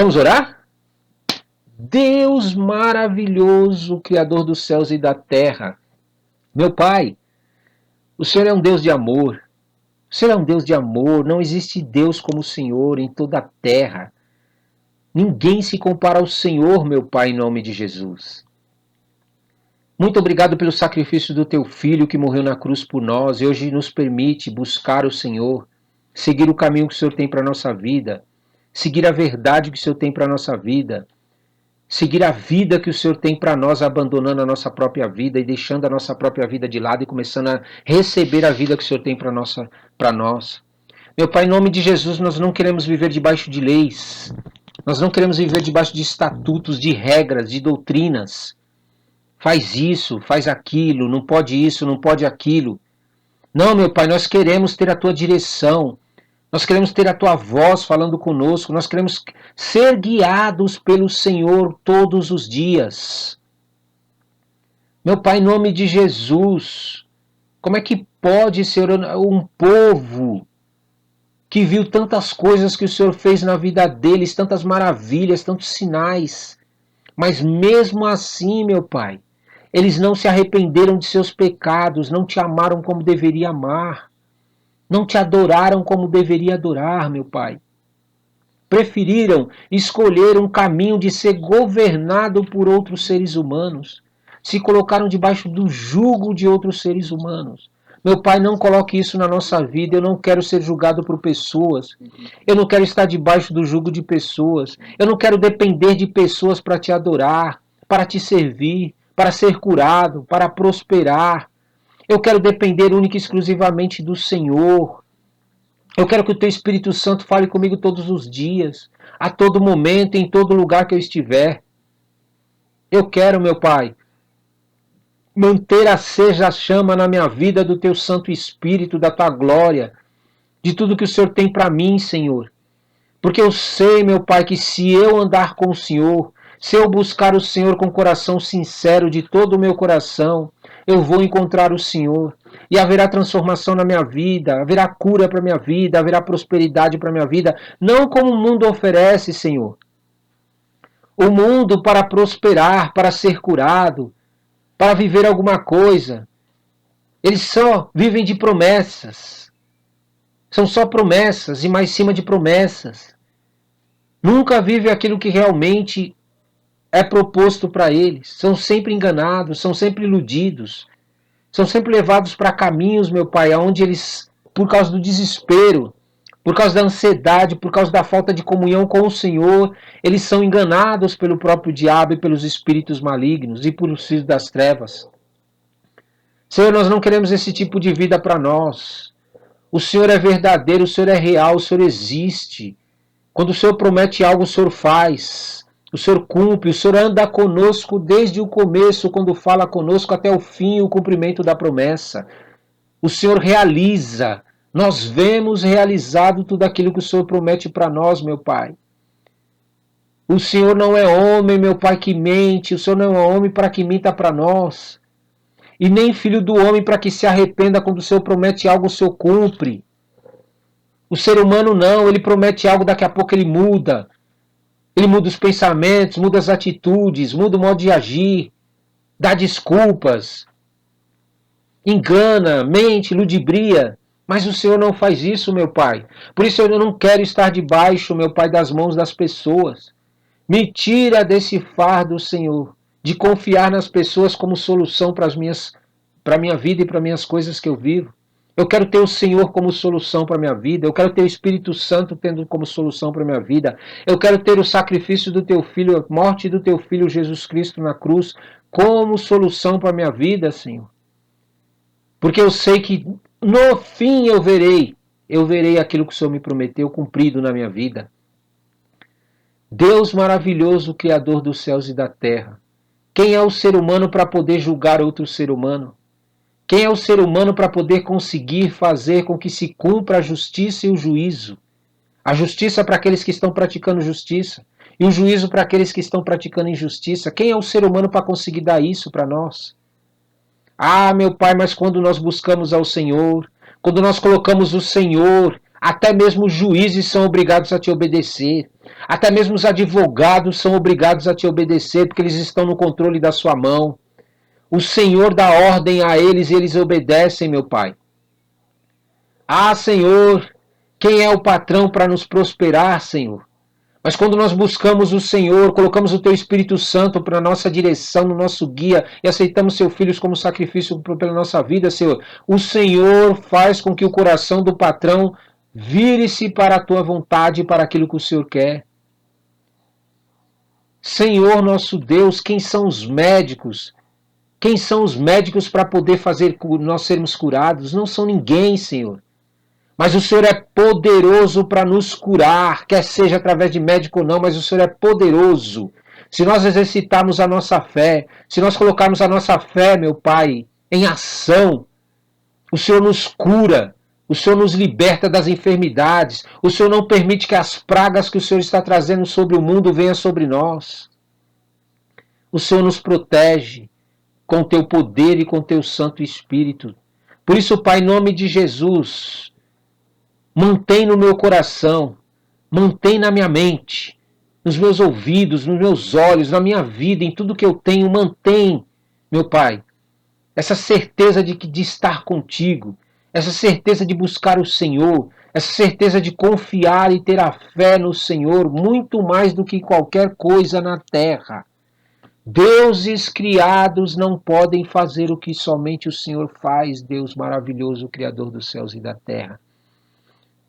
Vamos orar? Deus maravilhoso, Criador dos céus e da terra. Meu Pai, o Senhor é um Deus de amor. O Senhor é um Deus de amor. Não existe Deus como o Senhor em toda a terra. Ninguém se compara ao Senhor, meu Pai, em nome de Jesus. Muito obrigado pelo sacrifício do Teu Filho que morreu na cruz por nós e hoje nos permite buscar o Senhor, seguir o caminho que o Senhor tem para a nossa vida, seguir a verdade que o Senhor tem para a nossa vida, seguir a vida que o Senhor tem para nós, abandonando a nossa própria vida e deixando a nossa própria vida de lado e começando a receber a vida que o Senhor tem para nós. Meu Pai, em nome de Jesus, nós não queremos viver debaixo de leis, nós não queremos viver debaixo de estatutos, de regras, de doutrinas. Faz isso, faz aquilo, não pode isso, não pode aquilo. Não, meu Pai, nós queremos ter a Tua direção. Nós queremos ter a Tua voz falando conosco. Nós queremos ser guiados pelo Senhor todos os dias. Meu Pai, em nome de Jesus, como é que pode ser um povo que viu tantas coisas que o Senhor fez na vida deles, tantas maravilhas, tantos sinais, mas mesmo assim, meu Pai, eles não se arrependeram de seus pecados, não te amaram como deveria amar, não te adoraram como deveria adorar, meu Pai. Preferiram escolher um caminho de ser governado por outros seres humanos. Se colocaram debaixo do jugo de outros seres humanos. Meu Pai, não coloque isso na nossa vida. Eu não quero ser julgado por pessoas. Eu não quero estar debaixo do jugo de pessoas. Eu não quero depender de pessoas para te adorar, para te servir, para ser curado, para prosperar. Eu quero depender única e exclusivamente do Senhor. Eu quero que o Teu Espírito Santo fale comigo todos os dias, a todo momento, em todo lugar que eu estiver. Eu quero, meu Pai, manter acesa a chama na minha vida do Teu Santo Espírito, da Tua glória, de tudo que o Senhor tem para mim, Senhor. Porque eu sei, meu Pai, que se eu andar com o Senhor, se eu buscar o Senhor com coração sincero, de todo o meu coração, eu vou encontrar o Senhor. E haverá transformação na minha vida, haverá cura para a minha vida, haverá prosperidade para a minha vida. Não como o mundo oferece, Senhor. O mundo para prosperar, para ser curado, para viver alguma coisa. Eles só vivem de promessas. São só promessas e mais cima de promessas. Nunca vivem aquilo que realmente é proposto para eles. São sempre enganados, são sempre iludidos. São sempre levados para caminhos, meu Pai, onde eles, por causa do desespero, por causa da ansiedade, por causa da falta de comunhão com o Senhor, eles são enganados pelo próprio diabo e pelos espíritos malignos e pelos filhos das trevas. Senhor, nós não queremos esse tipo de vida para nós. O Senhor é verdadeiro, o Senhor é real, o Senhor existe. Quando o Senhor promete algo, o Senhor faz. O Senhor cumpre, o Senhor anda conosco desde o começo, quando fala conosco, até o fim, o cumprimento da promessa. O Senhor realiza. Nós vemos realizado tudo aquilo que o Senhor promete para nós, meu Pai. O Senhor não é homem, meu Pai, que mente. O Senhor não é homem para que minta para nós. E nem filho do homem para que se arrependa quando o Senhor promete algo, o Senhor cumpre. O ser humano não, ele promete algo, daqui a pouco ele muda. Ele muda os pensamentos, muda as atitudes, muda o modo de agir, dá desculpas, engana, mente, ludibria. Mas o Senhor não faz isso, meu Pai. Por isso eu não quero estar debaixo, meu Pai, das mãos das pessoas. Me tira desse fardo, Senhor, de confiar nas pessoas como solução para a minha vida e para as minhas coisas que eu vivo. Eu quero ter o Senhor como solução para a minha vida. Eu quero ter o Espírito Santo tendo como solução para a minha vida. Eu quero ter o sacrifício do Teu Filho, a morte do Teu Filho Jesus Cristo na cruz, como solução para a minha vida, Senhor. Porque eu sei que no fim eu verei aquilo que o Senhor me prometeu cumprido na minha vida. Deus maravilhoso, Criador dos céus e da terra. Quem é o ser humano para poder julgar outro ser humano? Quem é o ser humano para poder conseguir fazer com que se cumpra a justiça e o juízo? A justiça para aqueles que estão praticando justiça e o juízo para aqueles que estão praticando injustiça. Quem é o ser humano para conseguir dar isso para nós? Ah, meu Pai, mas quando nós buscamos ao Senhor, quando nós colocamos o Senhor Até mesmo os juízes são obrigados a te obedecer. Até mesmo os advogados são obrigados a te obedecer, porque eles estão no controle da sua mão. O Senhor dá ordem a eles e eles obedecem, meu Pai. Ah, Senhor, quem é o patrão para nos prosperar, Senhor? Mas quando nós buscamos o Senhor, colocamos o Teu Espírito Santo para a nossa direção, no nosso guia, e aceitamos Seus filhos como sacrifício pela nossa vida, Senhor, o Senhor faz com que o coração do patrão vire-se para a Tua vontade e para aquilo que o Senhor quer. Senhor nosso Deus, quem são os médicos? Quem são os médicos para poder fazer nós sermos curados? Não são ninguém, Senhor. Mas o Senhor é poderoso para nos curar, quer seja através de médico ou não, mas o Senhor é poderoso. Se nós exercitarmos a nossa fé, se nós colocarmos a nossa fé, meu Pai, em ação, o Senhor nos cura, o Senhor nos liberta das enfermidades, o Senhor não permite que as pragas que o Senhor está trazendo sobre o mundo venham sobre nós. O Senhor nos protege com o teu poder e com o teu Santo Espírito. Por isso, Pai, em nome de Jesus, mantém no meu coração, mantém na minha mente, nos meus ouvidos, nos meus olhos, na minha vida, em tudo que eu tenho, mantém, meu Pai, essa certeza de estar contigo, essa certeza de buscar o Senhor, essa certeza de confiar e ter a fé no Senhor, muito mais do que qualquer coisa na terra. Deuses criados não podem fazer o que somente o Senhor faz, Deus maravilhoso, Criador dos céus e da terra.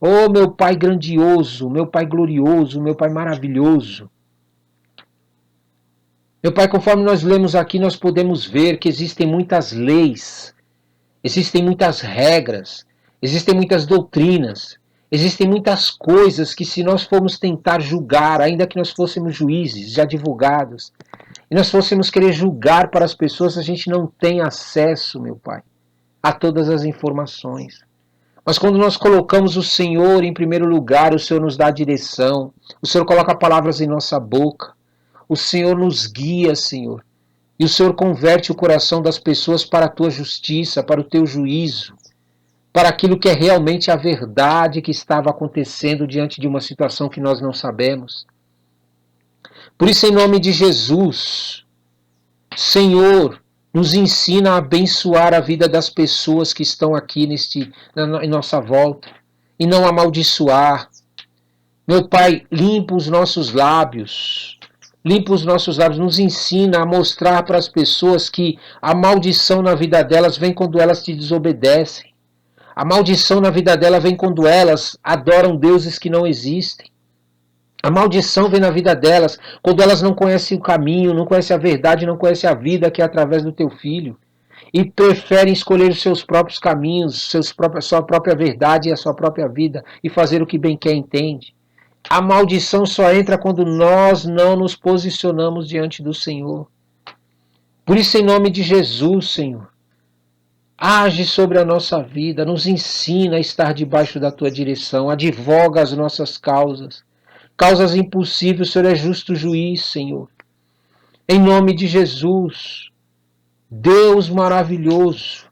Oh, meu Pai grandioso, meu Pai glorioso, meu Pai maravilhoso. Meu Pai, conforme nós lemos aqui, nós podemos ver que existem muitas leis, existem muitas regras, existem muitas doutrinas, existem muitas coisas que, se nós formos tentar julgar, ainda que nós fôssemos juízes, advogados, e nós fôssemos querer julgar para as pessoas, a gente não tem acesso, meu Pai, a todas as informações. Mas quando nós colocamos o Senhor em primeiro lugar, o Senhor nos dá a direção, o Senhor coloca palavras em nossa boca, o Senhor nos guia, Senhor. E o Senhor converte o coração das pessoas para a tua justiça, para o teu juízo, para aquilo que é realmente a verdade que estava acontecendo diante de uma situação que nós não sabemos. Por isso, em nome de Jesus, Senhor, nos ensina a abençoar a vida das pessoas que estão aqui em nossa volta, e não amaldiçoar. Meu Pai, limpa os nossos lábios, nos ensina a mostrar para as pessoas que a maldição na vida delas vem quando elas te desobedecem. A maldição na vida delas vem quando elas adoram deuses que não existem. A maldição vem na vida delas quando elas não conhecem o caminho, não conhecem a verdade, não conhecem a vida que é através do teu filho. E preferem escolher os seus próprios caminhos, sua própria verdade e a sua própria vida e fazer o que bem quer e entende. A maldição só entra quando nós não nos posicionamos diante do Senhor. Por isso, em nome de Jesus, Senhor, age sobre a nossa vida, nos ensina a estar debaixo da tua direção, advoga as nossas causas. Causas impossíveis, o Senhor é justo juiz, Senhor. Em nome de Jesus, Deus maravilhoso,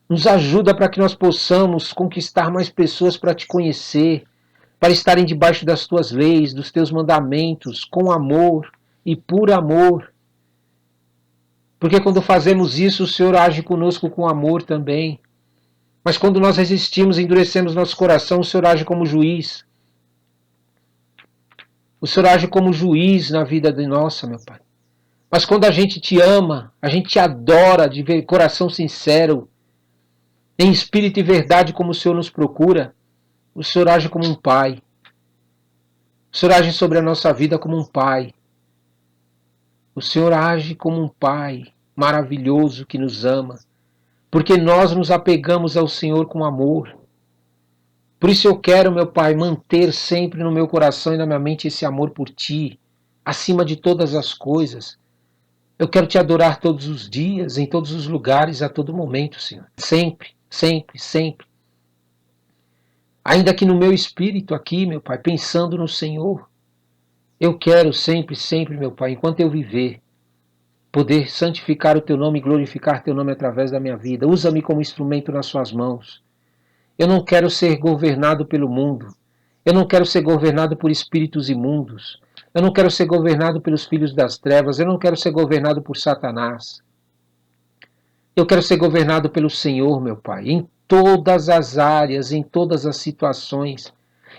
nos ajuda para que nós possamos conquistar mais pessoas para te conhecer, para estarem debaixo das tuas leis, dos teus mandamentos, com amor e por amor. Porque quando fazemos isso, o Senhor age conosco com amor também. Mas quando nós resistimos, endurecemos nosso coração, o Senhor age como juiz. O Senhor age como juiz na vida de nossa, meu Pai. Mas quando a gente te ama, a gente te adora de coração sincero, em espírito e verdade como o Senhor nos procura, o Senhor age como um Pai. O Senhor age sobre a nossa vida como um Pai. O Senhor age como um Pai maravilhoso que nos ama, porque nós nos apegamos ao Senhor com amor. Por isso eu quero, meu Pai, manter sempre no meu coração e na minha mente esse amor por Ti, acima de todas as coisas. Eu quero Te adorar todos os dias, em todos os lugares, a todo momento, Senhor. Sempre, sempre, sempre. Ainda que no meu espírito aqui, meu Pai, pensando no Senhor, eu quero sempre, sempre, meu Pai, enquanto eu viver, poder santificar o Teu nome e glorificar Teu nome através da minha vida. Usa-me como instrumento nas Suas mãos. Eu não quero ser governado pelo mundo. Eu não quero ser governado por espíritos imundos. Eu não quero ser governado pelos filhos das trevas. Eu não quero ser governado por Satanás. Eu quero ser governado pelo Senhor, meu Pai, em todas as áreas, em todas as situações.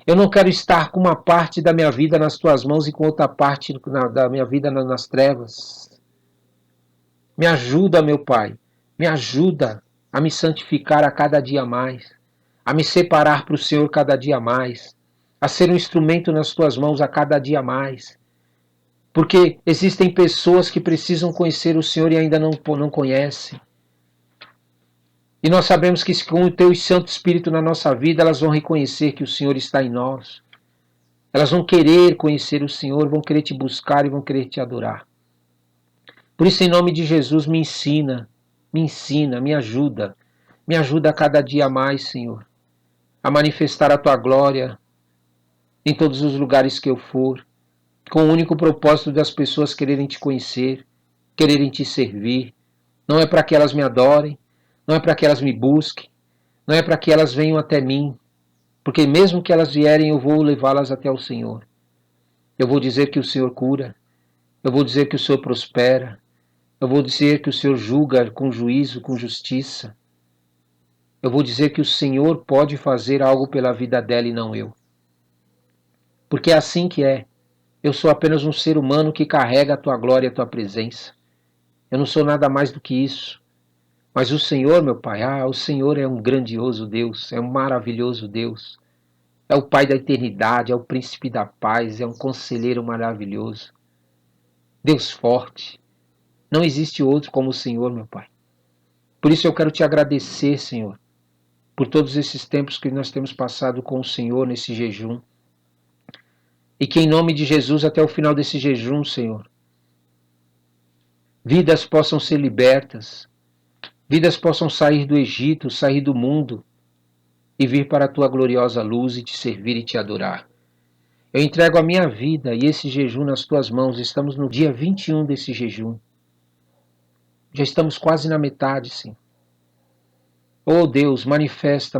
Eu não quero estar com uma parte da minha vida nas tuas mãos e com outra parte da minha vida nas trevas. Me ajuda, meu Pai, me ajuda a me santificar a cada dia mais, a me separar para o Senhor cada dia mais, a ser um instrumento nas tuas mãos a cada dia mais. Porque existem pessoas que precisam conhecer o Senhor e ainda não conhecem. E nós sabemos que com o Teu Santo Espírito na nossa vida, elas vão reconhecer que o Senhor está em nós. Elas vão querer conhecer o Senhor, vão querer te buscar e vão querer te adorar. Por isso, em nome de Jesus, me ensina, me ajuda. Me ajuda a cada dia mais, Senhor, a manifestar a Tua glória em todos os lugares que eu for, com o único propósito das pessoas quererem te conhecer, quererem te servir. Não é para que elas me adorem, não é para que elas me busquem, não é para que elas venham até mim, porque mesmo que elas vierem, eu vou levá-las até o Senhor. Eu vou dizer que o Senhor cura, eu vou dizer que o Senhor prospera, eu vou dizer que o Senhor julga com juízo, com justiça. Eu vou dizer que o Senhor pode fazer algo pela vida dela e não eu. Porque é assim que é. Eu sou apenas um ser humano que carrega a Tua glória e a Tua presença. Eu não sou nada mais do que isso. Mas o Senhor, meu Pai, o Senhor é um grandioso Deus, é um maravilhoso Deus. É o Pai da eternidade, é o príncipe da paz, é um conselheiro maravilhoso. Deus forte. Não existe outro como o Senhor, meu Pai. Por isso eu quero te agradecer, Senhor, por todos esses tempos que nós temos passado com o Senhor nesse jejum. E que em nome de Jesus, até o final desse jejum, Senhor, vidas possam ser libertas, vidas possam sair do Egito, sair do mundo e vir para a Tua gloriosa luz e te servir e te adorar. Eu entrego a minha vida e esse jejum nas Tuas mãos. Estamos no dia 21 desse jejum. Já estamos quase na metade, sim. Oh Deus, manifesta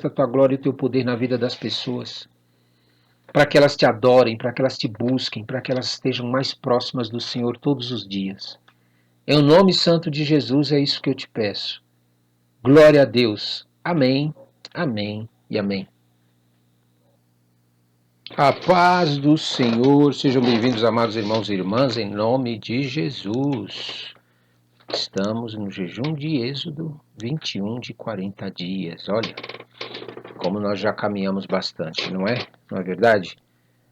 a Tua glória e o Teu poder na vida das pessoas, para que elas te adorem, para que elas te busquem, para que elas estejam mais próximas do Senhor todos os dias. Em nome santo de Jesus é isso que eu te peço. Glória a Deus. Amém, amém e amém. A paz do Senhor, sejam bem-vindos, amados irmãos e irmãs, em nome de Jesus. Estamos no jejum de Êxodo 21 de 40 dias. Olha, como nós já caminhamos bastante, não é? Não é verdade?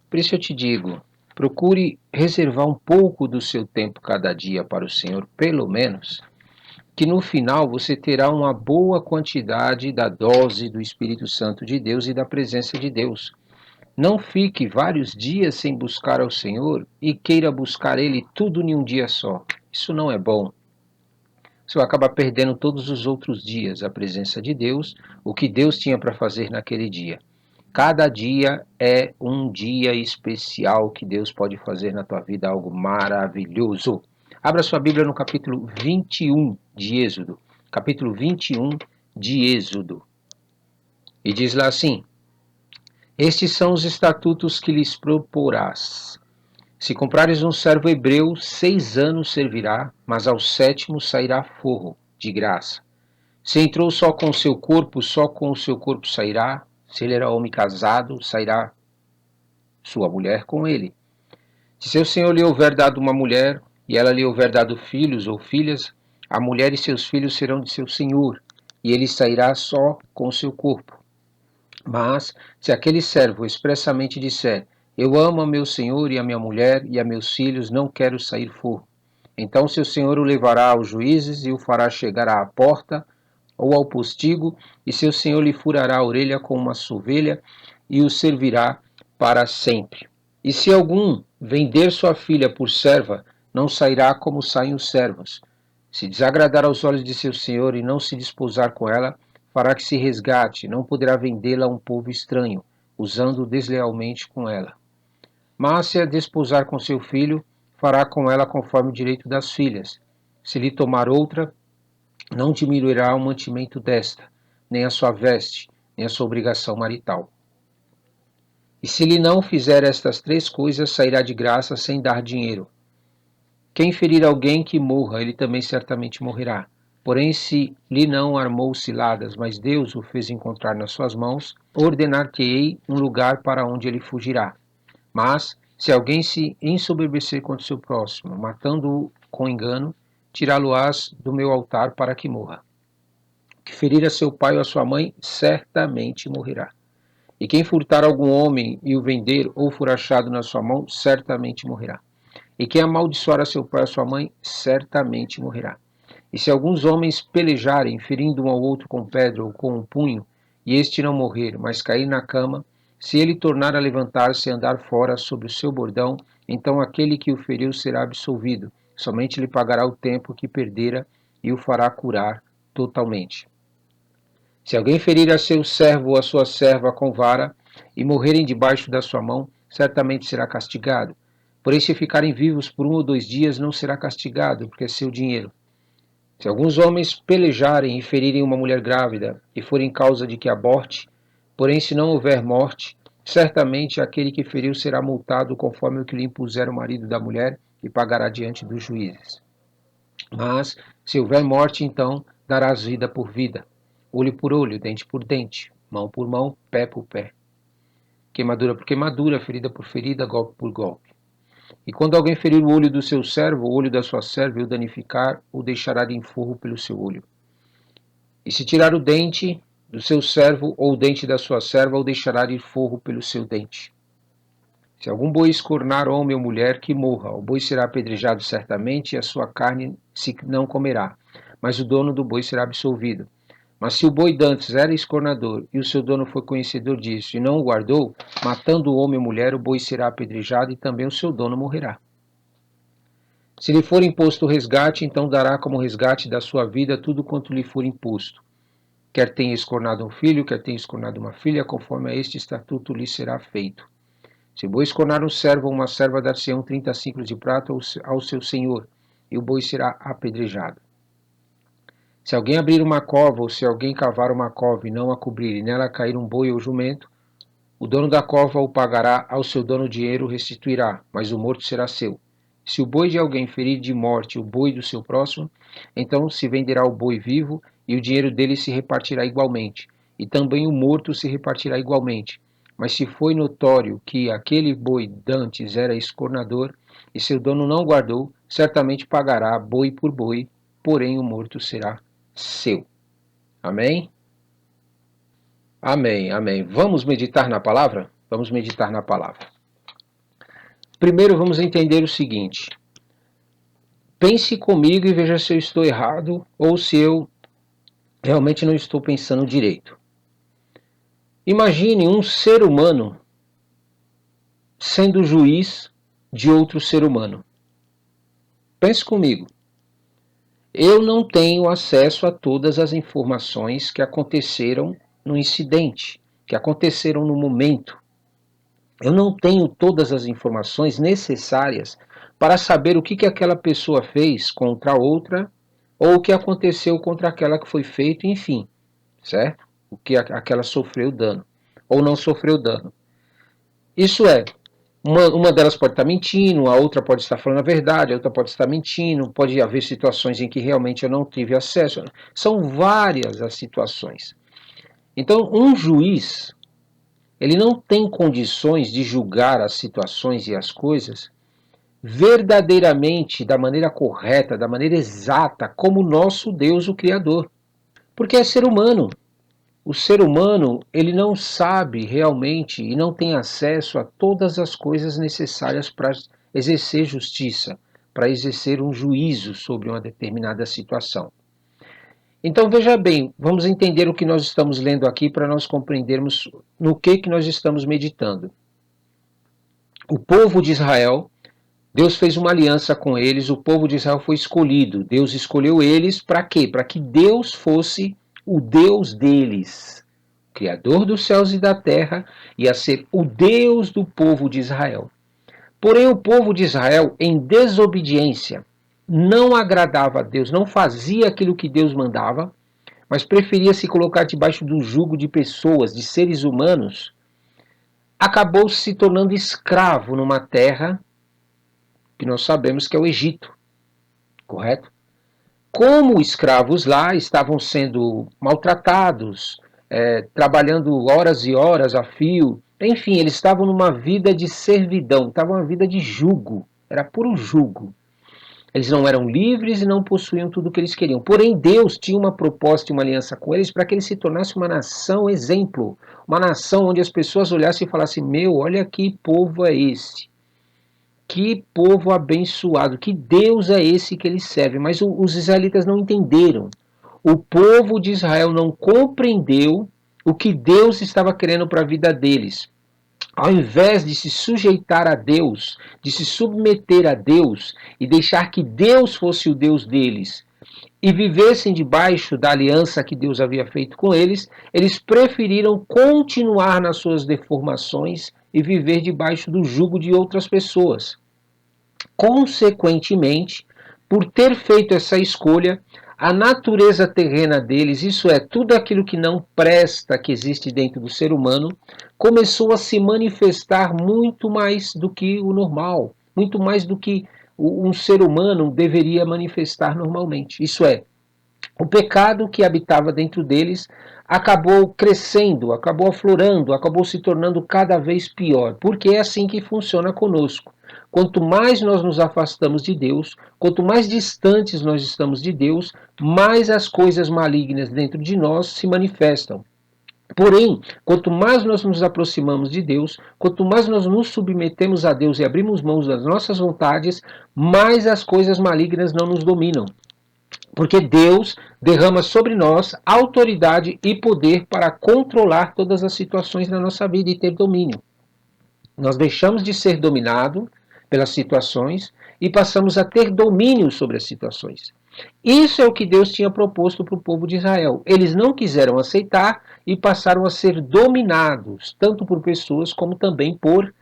Por isso eu te digo, procure reservar um pouco do seu tempo cada dia para o Senhor, pelo menos, que no final você terá uma boa quantidade da dose do Espírito Santo de Deus e da presença de Deus. Não fique vários dias sem buscar ao Senhor e queira buscar Ele tudo em um dia só. Isso não é bom. Você vai acabar perdendo todos os outros dias a presença de Deus, o que Deus tinha para fazer naquele dia. Cada dia é um dia especial que Deus pode fazer na tua vida, algo maravilhoso. Abra sua Bíblia no capítulo 21 de Êxodo. Capítulo 21 de Êxodo. E diz lá assim: Estes são os estatutos que lhes proporás. Se comprares um servo hebreu, 6 anos servirá, mas ao 7º sairá forro, de graça. Se entrou só com o seu corpo sairá. Se ele era homem casado, sairá sua mulher com ele. Se seu senhor lhe houver dado uma mulher, e ela lhe houver dado filhos ou filhas, a mulher e seus filhos serão de seu senhor, e ele sairá só com o seu corpo. Mas, se aquele servo expressamente disser, eu amo a meu senhor e a minha mulher e a meus filhos, não quero sair forro, então seu senhor o levará aos juízes e o fará chegar à porta ou ao postigo, e seu senhor lhe furará a orelha com uma sovelha e o servirá para sempre. E se algum vender sua filha por serva, não sairá como saem os servos. Se desagradar aos olhos de seu senhor e não se desposar com ela, fará que se resgate, não poderá vendê-la a um povo estranho, usando deslealmente com ela. Mas se a desposar com seu filho, fará com ela conforme o direito das filhas. Se lhe tomar outra, não diminuirá o mantimento desta, nem a sua veste, em a sua obrigação marital. E se lhe não fizer estas 3 coisas, sairá de graça sem dar dinheiro. Quem ferir alguém que morra, ele também certamente morrerá. Porém, se lhe não armou ciladas, mas Deus o fez encontrar nas suas mãos, ordenar-te-ei um lugar para onde ele fugirá. Mas, se alguém se ensoberbecer contra o seu próximo, matando-o com engano, tirá-lo-ás do meu altar para que morra. Que ferir a seu pai ou a sua mãe, certamente morrerá. E quem furtar algum homem e o vender ou for achado na sua mão, certamente morrerá. E quem amaldiçoar a seu pai ou a sua mãe, certamente morrerá. E se alguns homens pelejarem, ferindo um ao outro com pedra ou com um punho, e este não morrer, mas cair na cama, se ele tornar a levantar-se e andar fora sobre o seu bordão, então aquele que o feriu será absolvido. Somente lhe pagará o tempo que perdera e o fará curar totalmente. Se alguém ferir a seu servo ou a sua serva com vara, e morrerem debaixo da sua mão, certamente será castigado. Porém, se ficarem vivos por 1 ou 2 dias, não será castigado, porque é seu dinheiro. Se alguns homens pelejarem e ferirem uma mulher grávida, e forem causa de que aborte, porém se não houver morte, certamente aquele que feriu será multado conforme o que lhe impuser o marido da mulher, e pagará diante dos juízes. Mas, se houver morte, então darás vida por vida, olho por olho, dente por dente, mão por mão, pé por pé. Queimadura por queimadura, ferida por ferida, golpe por golpe. E quando alguém ferir o olho do seu servo, o olho da sua serva, e o danificar, o deixará de enforro pelo seu olho. E se tirar o dente do seu servo, ou o dente da sua serva, o deixará de enforro pelo seu dente. Se algum boi escornar homem ou mulher, que morra. O boi será apedrejado certamente, e a sua carne se não comerá, mas o dono do boi será absolvido. Mas se o boi dantes era escornador, e o seu dono foi conhecedor disso, e não o guardou, matando o homem ou mulher, o boi será apedrejado, e também o seu dono morrerá. Se lhe for imposto o resgate, então dará como resgate da sua vida tudo quanto lhe for imposto. Quer tenha escornado um filho, quer tenha escornado uma filha, conforme a este estatuto lhe será feito. Se o boi escornar um servo ou uma serva, dar-se-ão 30 ciclos de prata ao seu senhor, e o boi será apedrejado. Se alguém abrir uma cova, ou se alguém cavar uma cova e não a cobrir, e nela cair um boi ou jumento, o dono da cova o pagará, ao seu dono o dinheiro restituirá, mas o morto será seu. Se o boi de alguém ferir de morte o boi do seu próximo, então se venderá o boi vivo, e o dinheiro dele se repartirá igualmente, e também o morto se repartirá igualmente. Mas se foi notório que aquele boi dantes era escornador, e seu dono não guardou, certamente pagará boi por boi, porém o morto será seu. Amém? Amém, amém. Vamos meditar na palavra? Vamos meditar na palavra. Primeiro vamos entender o seguinte. Pense comigo e veja se eu estou errado ou se eu realmente não estou pensando direito. Imagine um ser humano sendo juiz de outro ser humano. Pense comigo. Eu não tenho acesso a todas as informações que aconteceram no incidente, que aconteceram no momento. Eu não tenho todas as informações necessárias para saber o que aquela pessoa fez contra a outra, ou o que aconteceu contra aquela que foi feito, enfim, certo? O que aquela sofreu dano, ou não sofreu dano. Isso é, uma delas pode estar mentindo, a outra pode estar falando a verdade, a outra pode estar mentindo, pode haver situações em que realmente eu não tive acesso. São várias as situações. Então, um juiz, ele não tem condições de julgar as situações e as coisas verdadeiramente, da maneira correta, da maneira exata, como nosso Deus, o Criador. Porque é ser humano. O ser humano, ele não sabe realmente e não tem acesso a todas as coisas necessárias para exercer justiça, para exercer um juízo sobre uma determinada situação. Então veja bem, vamos entender o que nós estamos lendo aqui para nós compreendermos no que nós estamos meditando. O povo de Israel, Deus fez uma aliança com eles, o povo de Israel foi escolhido. Deus escolheu eles para quê? Para que Deus fosse o Deus deles, Criador dos céus e da terra, ia ser o Deus do povo de Israel. Porém, o povo de Israel, em desobediência, não agradava a Deus, não fazia aquilo que Deus mandava, mas preferia se colocar debaixo do jugo de pessoas, de seres humanos, acabou se tornando escravo numa terra que nós sabemos que é o Egito, correto? Como escravos lá estavam sendo maltratados, trabalhando horas e horas a fio, enfim, eles estavam numa vida de servidão, estavam numa vida de jugo, era puro jugo. Eles não eram livres e não possuíam tudo o que eles queriam. Porém, Deus tinha uma proposta e uma aliança com eles para que eles se tornassem uma nação exemplo, uma nação onde as pessoas olhassem e falassem: meu, olha que povo é esse. Que povo abençoado, que Deus é esse que eles servem. Mas os israelitas não entenderam. O povo de Israel não compreendeu o que Deus estava querendo para a vida deles. Ao invés de se sujeitar a Deus, de se submeter a Deus e deixar que Deus fosse o Deus deles e vivessem debaixo da aliança que Deus havia feito com eles, eles preferiram continuar nas suas deformações e viver debaixo do jugo de outras pessoas. Consequentemente, por ter feito essa escolha, a natureza terrena deles, isso é, tudo aquilo que não presta que existe dentro do ser humano, começou a se manifestar muito mais do que o normal, muito mais do que um ser humano deveria manifestar normalmente. Isso é, o pecado que habitava dentro deles acabou crescendo, acabou aflorando, acabou se tornando cada vez pior, porque é assim que funciona conosco. Quanto mais nós nos afastamos de Deus, quanto mais distantes nós estamos de Deus, mais as coisas malignas dentro de nós se manifestam. Porém, quanto mais nós nos aproximamos de Deus, quanto mais nós nos submetemos a Deus e abrimos mãos das nossas vontades, mais as coisas malignas não nos dominam. Porque Deus derrama sobre nós autoridade e poder para controlar todas as situações da nossa vida e ter domínio. Nós deixamos de ser dominados pelas situações e passamos a ter domínio sobre as situações. Isso é o que Deus tinha proposto para o povo de Israel. Eles não quiseram aceitar e passaram a ser dominados, tanto por pessoas como também por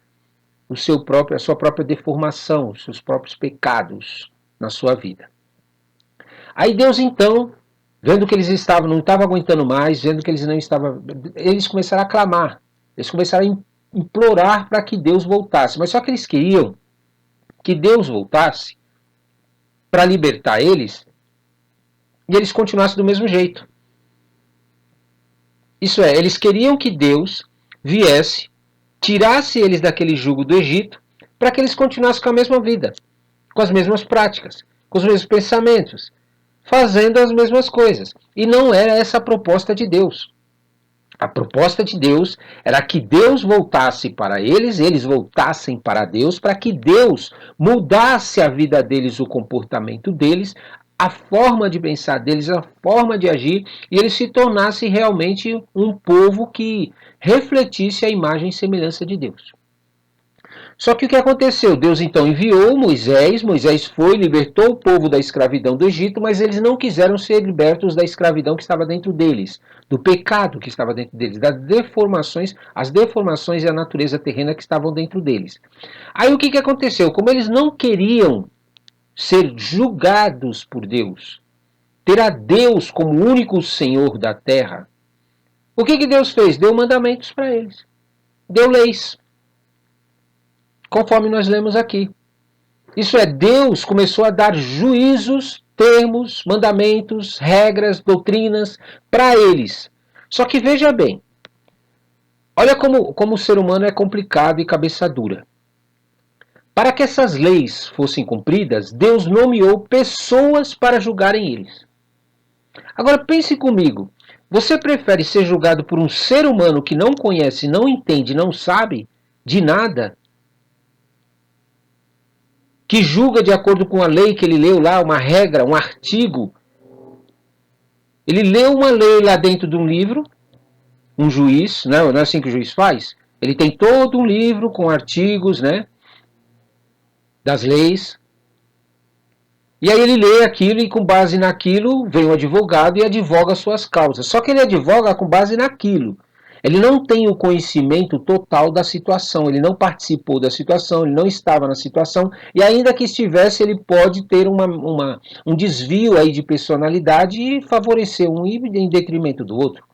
a sua própria deformação, os seus próprios pecados na sua vida. Aí Deus então, vendo que eles não estavam aguentando mais, vendo que eles não estavam, eles começaram a clamar, eles começaram a implorar para que Deus voltasse. Mas só que eles queriam que Deus voltasse para libertar eles e eles continuassem do mesmo jeito. Isso é, eles queriam que Deus viesse, tirasse eles daquele jugo do Egito, para que eles continuassem com a mesma vida, com as mesmas práticas, com os mesmos pensamentos, fazendo as mesmas coisas. E não era essa a proposta de Deus. A proposta de Deus era que Deus voltasse para eles, eles voltassem para Deus, para que Deus mudasse a vida deles, o comportamento deles, a forma de pensar deles, a forma de agir, e eles se tornassem realmente um povo que refletisse a imagem e semelhança de Deus. Só que o que aconteceu? Deus então enviou Moisés, Moisés foi, libertou o povo da escravidão do Egito, mas eles não quiseram ser libertos da escravidão que estava dentro deles, do pecado que estava dentro deles, das deformações, as deformações e a natureza terrena que estavam dentro deles. Aí o que aconteceu? Como eles não queriam ser julgados por Deus, ter a Deus como único Senhor da terra, o que Deus fez? Deu mandamentos para eles, deu leis, conforme nós lemos aqui. Isso é, Deus começou a dar juízos, termos, mandamentos, regras, doutrinas para eles. Só que veja bem, olha como o ser humano é complicado e cabeça dura. Para que essas leis fossem cumpridas, Deus nomeou pessoas para julgarem eles. Agora pense comigo, você prefere ser julgado por um ser humano que não conhece, não entende, não sabe de nada, que julga de acordo com a lei que ele leu lá, uma regra, um artigo. Ele leu uma lei lá dentro de um livro, um juiz, não é assim que o juiz faz? Ele tem todo um livro com artigos, né, das leis. E aí ele lê aquilo e com base naquilo vem o advogado e advoga suas causas. Só que ele advoga com base naquilo. Ele não tem o conhecimento total da situação, ele não participou da situação, ele não estava na situação, e ainda que estivesse, ele pode ter um desvio aí de personalidade e favorecer um em detrimento do outro.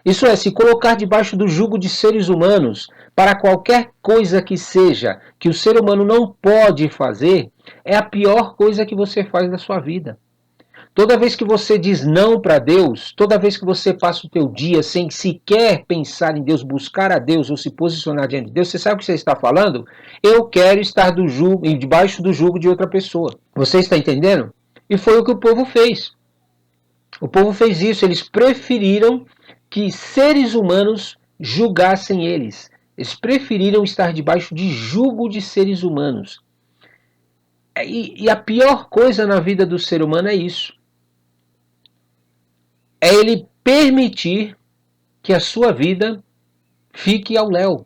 Isso é, se colocar debaixo do jugo de seres humanos para qualquer coisa que seja que o ser humano não pode fazer, é a pior coisa que você faz na sua vida. Toda vez que você diz não para Deus, toda vez que você passa o teu dia sem sequer pensar em Deus, buscar a Deus ou se posicionar diante de Deus, você sabe o que você está falando? Eu quero estar debaixo do jugo de outra pessoa. Você está entendendo? E foi o que o povo fez. O povo fez isso, eles preferiram que seres humanos julgassem eles. Eles preferiram estar debaixo de jugo de seres humanos. E a pior coisa na vida do ser humano é isso. É ele permitir que a sua vida fique ao léu.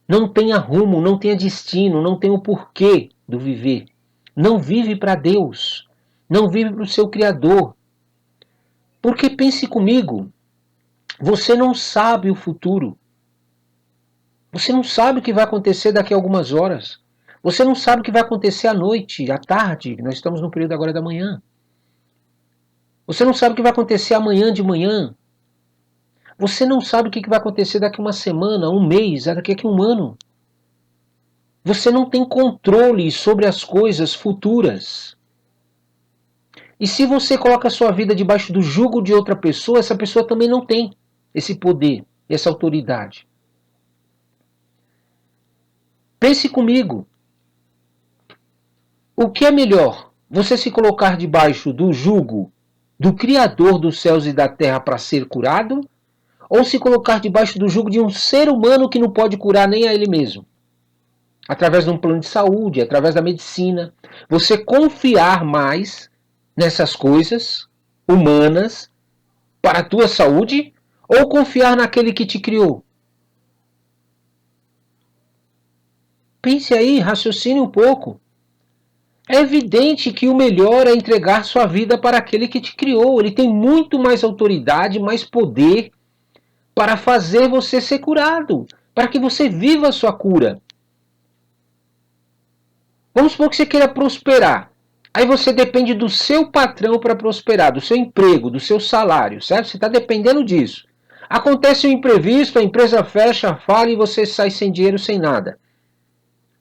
Não tenha rumo, não tenha destino, não tenha o porquê do viver. Não vive para Deus. Não vive para o seu Criador. Porque pense comigo, você não sabe o futuro. Você não sabe o que vai acontecer daqui a algumas horas. Você não sabe o que vai acontecer à noite, à tarde. Nós estamos no período agora da manhã. Você não sabe o que vai acontecer amanhã de manhã. Você não sabe o que vai acontecer daqui a uma semana, um mês, daqui a um ano. Você não tem controle sobre as coisas futuras. E se você coloca a sua vida debaixo do jugo de outra pessoa, essa pessoa também não tem esse poder, essa autoridade. Pense comigo. O que é melhor? Você se colocar debaixo do jugo do Criador dos céus e da terra para ser curado? Ou se colocar debaixo do jugo de um ser humano que não pode curar nem a ele mesmo? Através de um plano de saúde, através da medicina. Você confiar mais nessas coisas humanas para a tua saúde ou confiar naquele que te criou? Pense aí, raciocine um pouco. É evidente que o melhor é entregar sua vida para aquele que te criou. Ele tem muito mais autoridade, mais poder para fazer você ser curado, para que você viva a sua cura. Vamos supor que você queira prosperar. Aí você depende do seu patrão para prosperar, do seu emprego, do seu salário, certo? Você está dependendo disso. Acontece um imprevisto, a empresa fecha, falha e você sai sem dinheiro, sem nada.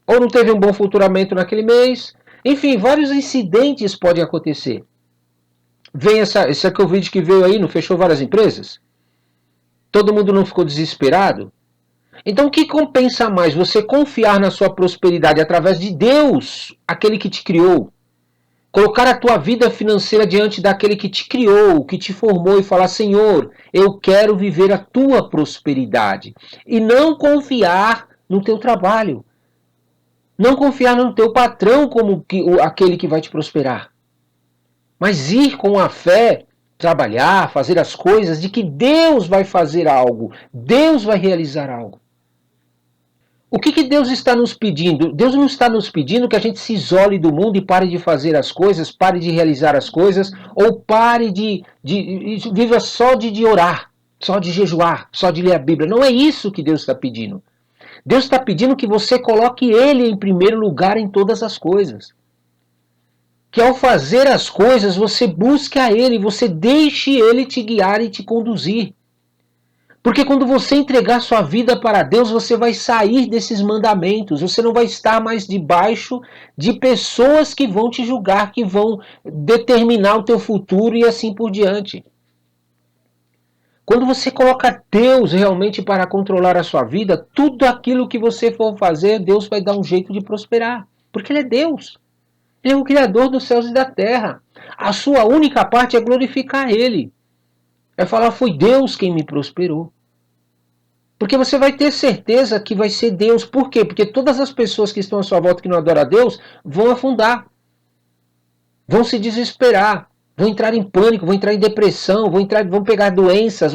Ou não teve um bom faturamento naquele mês. Enfim, vários incidentes podem acontecer. Vem esse Covid que veio aí, não fechou várias empresas? Todo mundo não ficou desesperado? Então o que compensa mais? Você confiar na sua prosperidade através de Deus, aquele que te criou. Colocar a tua vida financeira diante daquele que te criou, que te formou e falar, Senhor, eu quero viver a tua prosperidade. E não confiar no teu trabalho. Não confiar no teu patrão como aquele que vai te prosperar. Mas ir com a fé, trabalhar, fazer as coisas de que Deus vai fazer algo. Deus vai realizar algo. O que Deus está nos pedindo? Deus não está nos pedindo que a gente se isole do mundo e pare de fazer as coisas, pare de realizar as coisas, ou pare viva só de orar, só de jejuar, só de ler a Bíblia. Não é isso que Deus está pedindo. Deus está pedindo que você coloque Ele em primeiro lugar em todas as coisas. Que ao fazer as coisas, você busque a Ele, você deixe Ele te guiar e te conduzir. Porque quando você entregar sua vida para Deus, você vai sair desses mandamentos. Você não vai estar mais debaixo de pessoas que vão te julgar, que vão determinar o teu futuro e assim por diante. Quando você coloca Deus realmente para controlar a sua vida, tudo aquilo que você for fazer, Deus vai dar um jeito de prosperar. Porque Ele é Deus. Ele é o Criador dos céus e da terra. A sua única parte é glorificar Ele. É falar, foi Deus quem me prosperou. Porque você vai ter certeza que vai ser Deus. Por quê? Porque todas as pessoas que estão à sua volta que não adoram a Deus vão afundar. Vão se desesperar. Vão entrar em pânico, vão entrar em depressão, vão pegar doenças.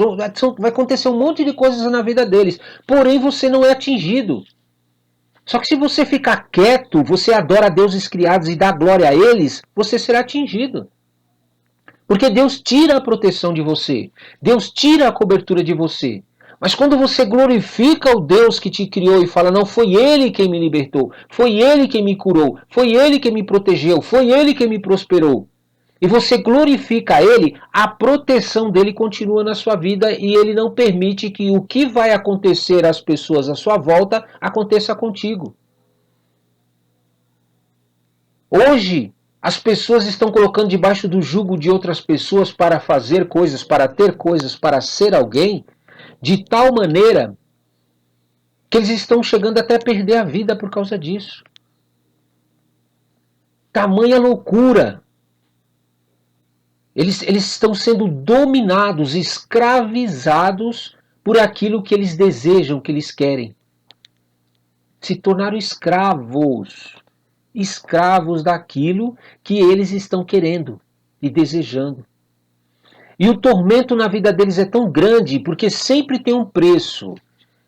Vai acontecer um monte de coisas na vida deles. Porém, você não é atingido. Só que se você ficar quieto, você adora deuses criados e dá glória a eles, você será atingido. Porque Deus tira a proteção de você. Deus tira a cobertura de você. Mas quando você glorifica o Deus que te criou e fala, não, foi Ele quem me libertou, foi Ele quem me curou, foi Ele quem me protegeu, foi Ele quem me prosperou. E você glorifica Ele, a proteção dele continua na sua vida e Ele não permite que o que vai acontecer às pessoas à sua volta aconteça contigo. Hoje, as pessoas estão colocando debaixo do jugo de outras pessoas para fazer coisas, para ter coisas, para ser alguém, de tal maneira que eles estão chegando até a perder a vida por causa disso. Tamanha loucura. Eles estão sendo dominados, escravizados por aquilo que eles desejam, que eles querem. Se tornaram escravos. Escravos daquilo que eles estão querendo e desejando. E o tormento na vida deles é tão grande porque sempre tem um preço.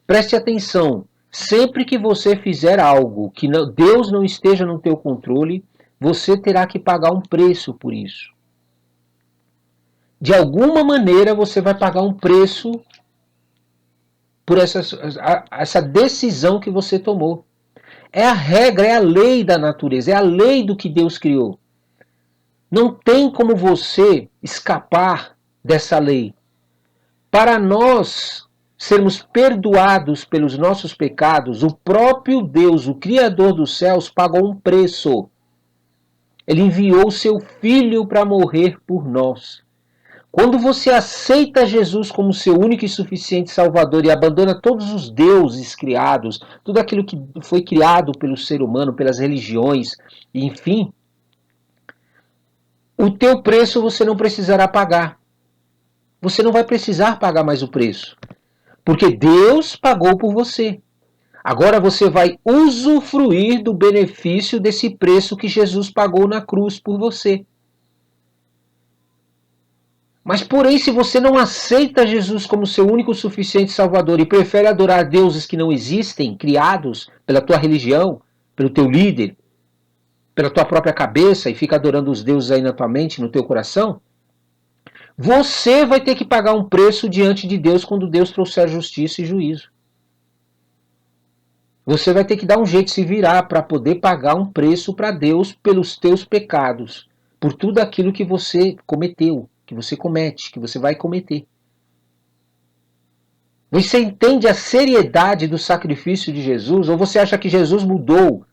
Preste atenção, sempre que você fizer algo que Deus não esteja no teu controle, você terá que pagar um preço por isso. De alguma maneira você vai pagar um preço por essa decisão que você tomou. É a regra, é a lei da natureza, é a lei do que Deus criou. Não tem como você escapar dessa lei. Para nós sermos perdoados pelos nossos pecados, o próprio Deus, o Criador dos céus, pagou um preço. Ele enviou seu Filho para morrer por nós. Quando você aceita Jesus como seu único e suficiente Salvador e abandona todos os deuses criados, tudo aquilo que foi criado pelo ser humano, pelas religiões, enfim, o teu preço você não precisará pagar. Você não vai precisar pagar mais o preço. Porque Deus pagou por você. Agora você vai usufruir do benefício desse preço que Jesus pagou na cruz por você. Mas porém, se você não aceita Jesus como seu único suficiente Salvador e prefere adorar deuses que não existem, criados pela tua religião, pelo teu líder, pela tua própria cabeça e fica adorando os deuses aí na tua mente, no teu coração, você vai ter que pagar um preço diante de Deus quando Deus trouxer justiça e juízo. Você vai ter que dar um jeito de se virar para poder pagar um preço para Deus pelos teus pecados, por tudo aquilo que você cometeu, que você comete, que você vai cometer. Você entende a seriedade do sacrifício de Jesus? Ou você acha que Jesus mudou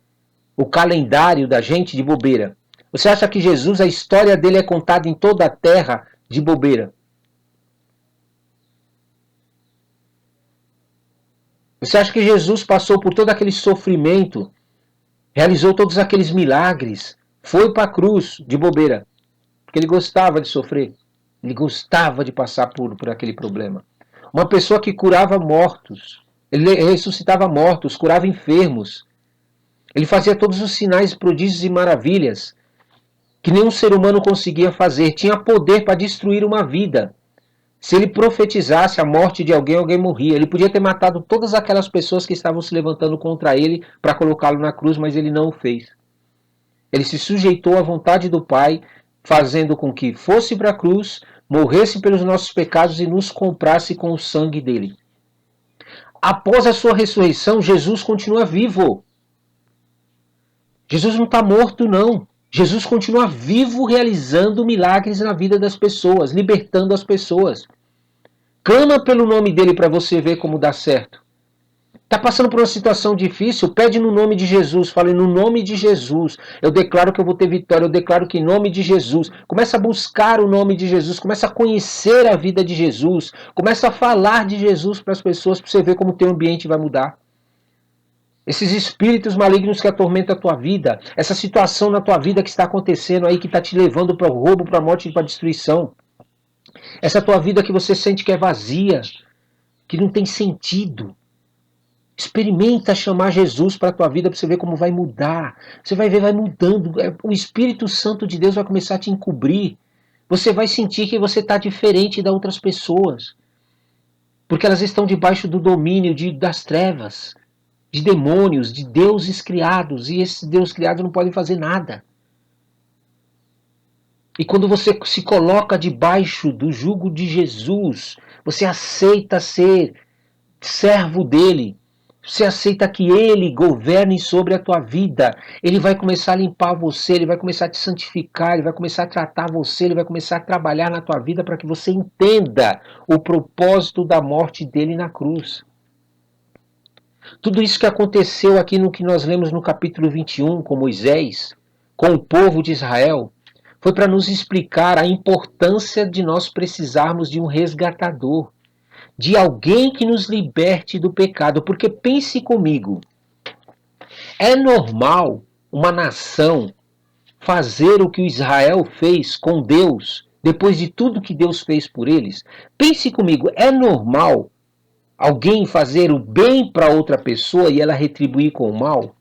o calendário da gente de bobeira? Você acha que Jesus, a história dele é contada em toda a terra de bobeira? Você acha que Jesus passou por todo aquele sofrimento, realizou todos aqueles milagres, foi para a cruz de bobeira? Porque ele gostava de sofrer, ele gostava de passar por aquele problema. Uma pessoa que curava mortos, ele ressuscitava mortos, curava enfermos, ele fazia todos os sinais, prodígios e maravilhas que nenhum ser humano conseguia fazer, tinha poder para destruir uma vida. Se ele profetizasse a morte de alguém, alguém morria. Ele podia ter matado todas aquelas pessoas que estavam se levantando contra ele para colocá-lo na cruz, mas ele não o fez. Ele se sujeitou à vontade do Pai, fazendo com que fosse para a cruz, morresse pelos nossos pecados e nos comprasse com o sangue dele. Após a sua ressurreição, Jesus continua vivo. Jesus não está morto, não. Jesus continua vivo, realizando milagres na vida das pessoas, libertando as pessoas. Clama pelo nome dele para você ver como dá certo. Está passando por uma situação difícil? Pede no nome de Jesus. Fale no nome de Jesus. Eu declaro que eu vou ter vitória. Eu declaro que em nome de Jesus. Começa a buscar o nome de Jesus. Começa a conhecer a vida de Jesus. Começa a falar de Jesus para as pessoas para você ver como o teu ambiente vai mudar. Esses espíritos malignos que atormentam a tua vida. Essa situação na tua vida que está acontecendo aí, que está te levando para o roubo, para a morte e para a destruição. Essa tua vida que você sente que é vazia, que não tem sentido. Experimenta chamar Jesus para a tua vida para você ver como vai mudar. Você vai ver, vai mudando. O Espírito Santo de Deus vai começar a te encobrir. Você vai sentir que você está diferente das outras pessoas. Porque elas estão debaixo do domínio das trevas, de demônios, de deuses criados. E esses deuses criados não podem fazer nada. E quando você se coloca debaixo do jugo de Jesus, você aceita ser servo dele. Você aceita que ele governe sobre a tua vida. Ele vai começar a limpar você, ele vai começar a te santificar, ele vai começar a tratar você, ele vai começar a trabalhar na tua vida para que você entenda o propósito da morte dele na cruz. Tudo isso que aconteceu aqui no que nós lemos no capítulo 21 com Moisés, com o povo de Israel, foi para nos explicar a importância de nós precisarmos de um resgatador, de alguém que nos liberte do pecado. Porque pense comigo, é normal uma nação fazer o que o Israel fez com Deus, depois de tudo que Deus fez por eles? Pense comigo, é normal alguém fazer o bem para outra pessoa e ela retribuir com o mal?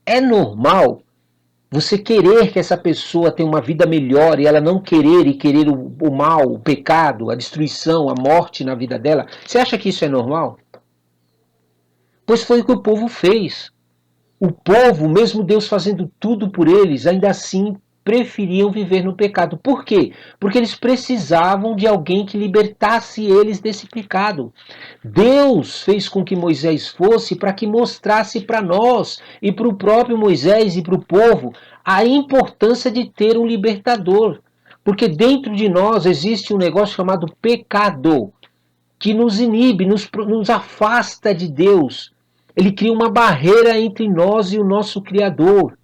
É normal você querer que essa pessoa tenha uma vida melhor e ela não querer e querer o mal, o pecado, a destruição, a morte na vida dela? Você acha que isso é normal? Pois foi o que o povo fez. O povo, mesmo Deus fazendo tudo por eles, ainda assim preferiam viver no pecado. Por quê? Porque eles precisavam de alguém que libertasse eles desse pecado. Deus fez com que Moisés fosse para que mostrasse para nós e para o próprio Moisés e para o povo a importância de ter um libertador. Porque dentro de nós existe um negócio chamado pecado, que nos inibe, nos afasta de Deus. Ele cria uma barreira entre nós e o nosso Criador.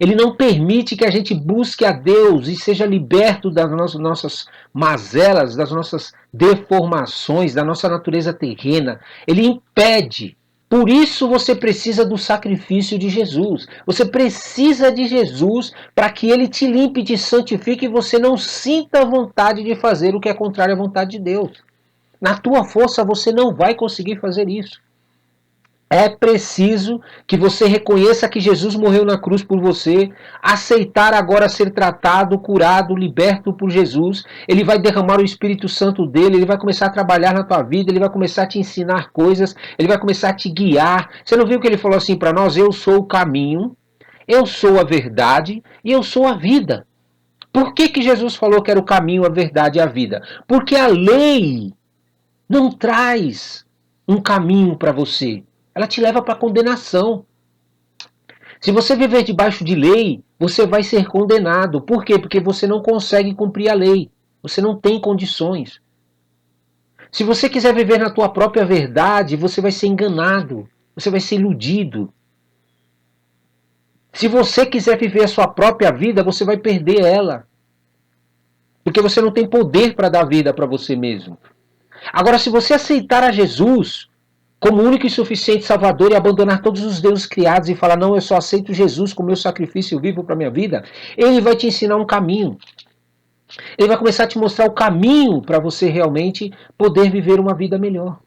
Ele não permite que a gente busque a Deus e seja liberto das nossas mazelas, das nossas deformações, da nossa natureza terrena. Ele impede. Por isso você precisa do sacrifício de Jesus. Você precisa de Jesus para que ele te limpe, te santifique e você não sinta vontade de fazer o que é contrário à vontade de Deus. Na tua força você não vai conseguir fazer isso. É preciso que você reconheça que Jesus morreu na cruz por você, aceitar agora ser tratado, curado, liberto por Jesus. Ele vai derramar o Espírito Santo dele, ele vai começar a trabalhar na tua vida, ele vai começar a te ensinar coisas, ele vai começar a te guiar. Você não viu que ele falou assim para nós? Eu sou o caminho, eu sou a verdade e eu sou a vida. Por que Jesus falou que era o caminho, a verdade e a vida? Porque a lei não traz um caminho para você. Ela te leva para a condenação. Se você viver debaixo de lei, você vai ser condenado. Por quê? Porque você não consegue cumprir a lei. Você não tem condições. Se você quiser viver na tua própria verdade, você vai ser enganado. Você vai ser iludido. Se você quiser viver a sua própria vida, você vai perder ela. Porque você não tem poder para dar vida para você mesmo. Agora, se você aceitar a Jesus como único e suficiente Salvador e abandonar todos os deuses criados e falar, não, eu só aceito Jesus como meu sacrifício vivo para a minha vida, ele vai te ensinar um caminho. Ele vai começar a te mostrar o caminho para você realmente poder viver uma vida melhor.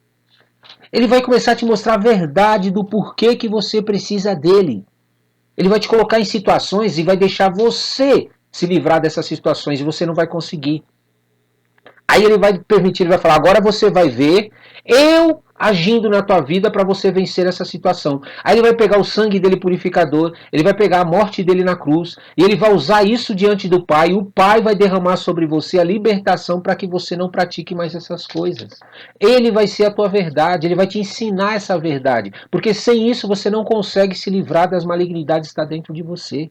Ele vai começar a te mostrar a verdade do porquê que você precisa dele. Ele vai te colocar em situações e vai deixar você se livrar dessas situações e você não vai conseguir. Aí ele vai permitir, ele vai falar, agora você vai ver eu agindo na tua vida para você vencer essa situação. Aí ele vai pegar o sangue dele purificador, ele vai pegar a morte dele na cruz, e ele vai usar isso diante do Pai, e o Pai vai derramar sobre você a libertação para que você não pratique mais essas coisas. Ele vai ser a tua verdade, ele vai te ensinar essa verdade, porque sem isso você não consegue se livrar das malignidades que está dentro de você.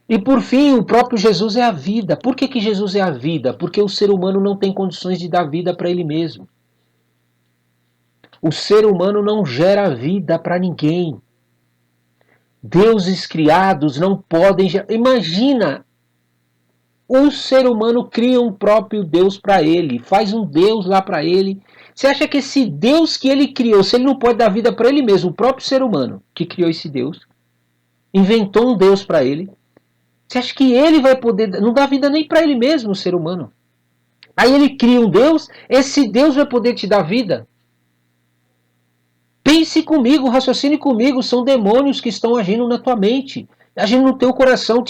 E por fim, o próprio Jesus é a vida. Por que Jesus é a vida? Porque o ser humano não tem condições de dar vida para ele mesmo. O ser humano não gera vida para ninguém. Deuses criados não podem gerar. Imagina, um ser humano cria um próprio Deus para ele, faz um Deus lá para ele. Você acha que esse Deus que ele criou, se ele não pode dar vida para ele mesmo, o próprio ser humano que criou esse Deus, inventou um Deus para ele, você acha que ele vai poder, não dá vida nem para ele mesmo, o ser humano? Aí ele cria um Deus, esse Deus vai poder te dar vida? Pense comigo, raciocine comigo, são demônios que estão agindo na tua mente, agindo no teu coração,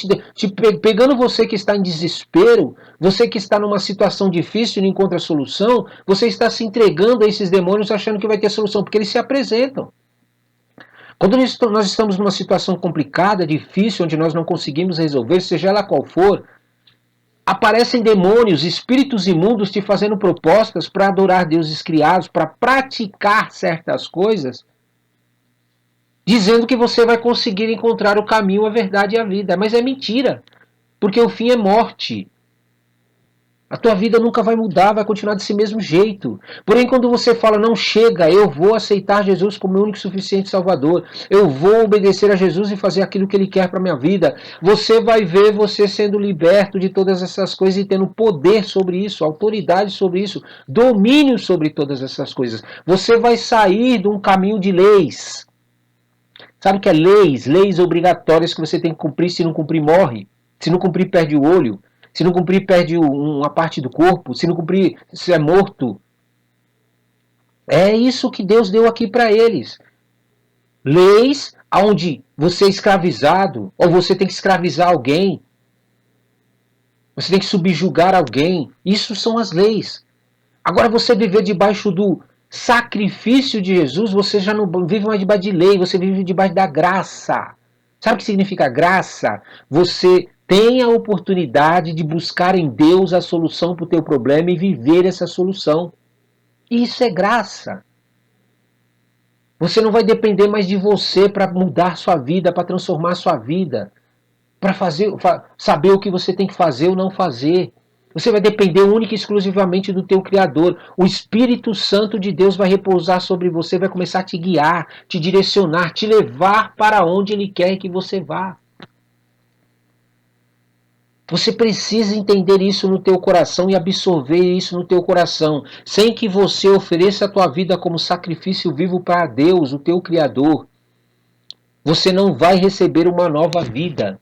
pegando você que está em desespero, você que está numa situação difícil e não encontra solução, você está se entregando a esses demônios achando que vai ter solução, porque eles se apresentam. Quando nós estamos numa situação complicada, difícil, onde nós não conseguimos resolver, seja ela qual for, aparecem demônios, espíritos imundos te fazendo propostas para adorar deuses criados, para praticar certas coisas, dizendo que você vai conseguir encontrar o caminho, a verdade e a vida. Mas é mentira, porque o fim é morte. A tua vida nunca vai mudar, vai continuar desse mesmo jeito. Porém, quando você fala, não chega, eu vou aceitar Jesus como meu único e suficiente Salvador, eu vou obedecer a Jesus e fazer aquilo que Ele quer para minha vida, você vai ver você sendo liberto de todas essas coisas e tendo poder sobre isso, autoridade sobre isso, domínio sobre todas essas coisas. Você vai sair de um caminho de leis. Sabe o que é leis? Leis obrigatórias que você tem que cumprir, se não cumprir, morre. Se não cumprir, perde o olho. Se não cumprir, perde uma parte do corpo. Se não cumprir, você é morto. É isso que Deus deu aqui para eles. Leis onde você é escravizado, ou você tem que escravizar alguém. Você tem que subjugar alguém. Isso são as leis. Agora, você viver debaixo do sacrifício de Jesus, você já não vive mais debaixo de lei, você vive debaixo da graça. Sabe o que significa graça? Você tem a oportunidade de buscar em Deus a solução para o teu problema e viver essa solução. Isso é graça. Você não vai depender mais de você para mudar sua vida, para transformar sua vida, para saber o que você tem que fazer ou não fazer. Você vai depender única e exclusivamente do teu Criador. O Espírito Santo de Deus vai repousar sobre você, vai começar a te guiar, te direcionar, te levar para onde Ele quer que você vá. Você precisa entender isso no teu coração e absorver isso no teu coração, sem que você ofereça a tua vida como sacrifício vivo para Deus, o teu Criador. Você não vai receber uma nova vida.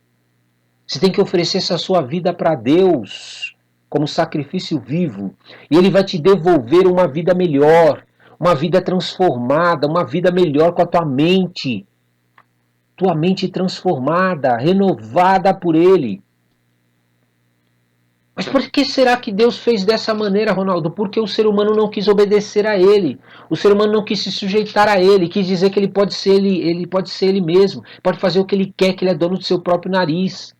Você tem que oferecer essa sua vida para Deus como sacrifício vivo. E Ele vai te devolver uma vida melhor, uma vida transformada, uma vida melhor com a tua mente. Tua mente transformada, renovada por Ele. Mas por que será que Deus fez dessa maneira, Ronaldo? Porque o ser humano não quis obedecer a Ele. O ser humano não quis se sujeitar a Ele, quis dizer que ele pode ser ele mesmo, pode fazer o que ele quer, que ele é dono do seu próprio nariz.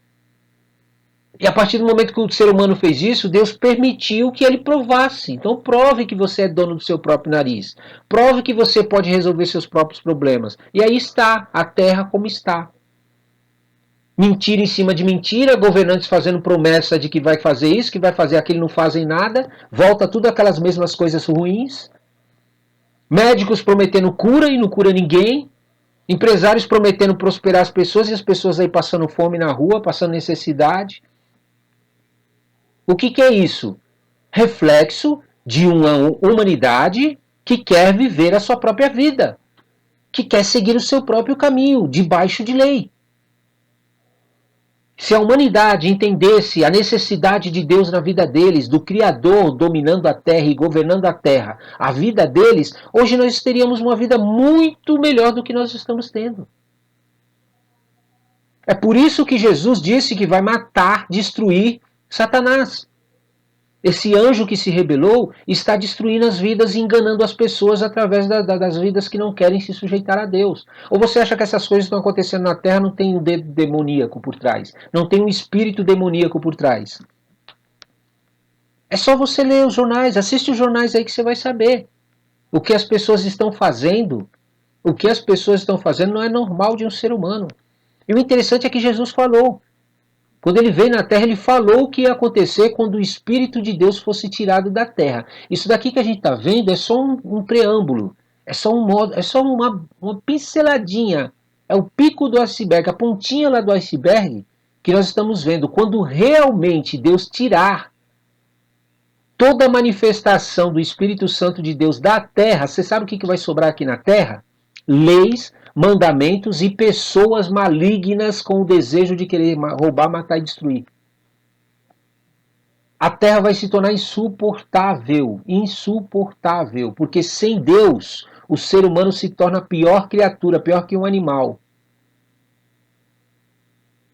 E a partir do momento que o ser humano fez isso, Deus permitiu que ele provasse. Então prove que você é dono do seu próprio nariz. Prove que você pode resolver seus próprios problemas. E aí está a terra como está. Mentira em cima de mentira, governantes fazendo promessa de que vai fazer isso, que vai fazer aquilo, não fazem nada. Volta tudo aquelas mesmas coisas ruins. Médicos prometendo cura e não cura ninguém. Empresários prometendo prosperar as pessoas e as pessoas aí passando fome na rua, passando necessidade. O que é isso? Reflexo de uma humanidade que quer viver a sua própria vida, que quer seguir o seu próprio caminho, debaixo de lei. Se a humanidade entendesse a necessidade de Deus na vida deles, do Criador dominando a terra e governando a terra, a vida deles, hoje nós teríamos uma vida muito melhor do que nós estamos tendo. É por isso que Jesus disse que vai matar, destruir Satanás. Esse anjo que se rebelou está destruindo as vidas e enganando as pessoas através das vidas que não querem se sujeitar a Deus. Ou você acha que essas coisas estão acontecendo na Terra não tem um dedo demoníaco por trás? Não tem um espírito demoníaco por trás? É só você ler os jornais, assiste os jornais aí que você vai saber. O que as pessoas estão fazendo, o que as pessoas estão fazendo não é normal de um ser humano. E o interessante é que Jesus falou. Quando ele veio na Terra, ele falou o que ia acontecer quando o Espírito de Deus fosse tirado da Terra. Isso daqui que a gente está vendo é só um preâmbulo, é só uma pinceladinha, é o pico do iceberg, a pontinha lá do iceberg que nós estamos vendo. Quando realmente Deus tirar toda a manifestação do Espírito Santo de Deus da Terra, você sabe o que vai sobrar aqui na Terra? Leis, mandamentos e pessoas malignas com o desejo de querer roubar, matar e destruir. A terra vai se tornar insuportável, insuportável, porque sem Deus o ser humano se torna a pior criatura, pior que um animal.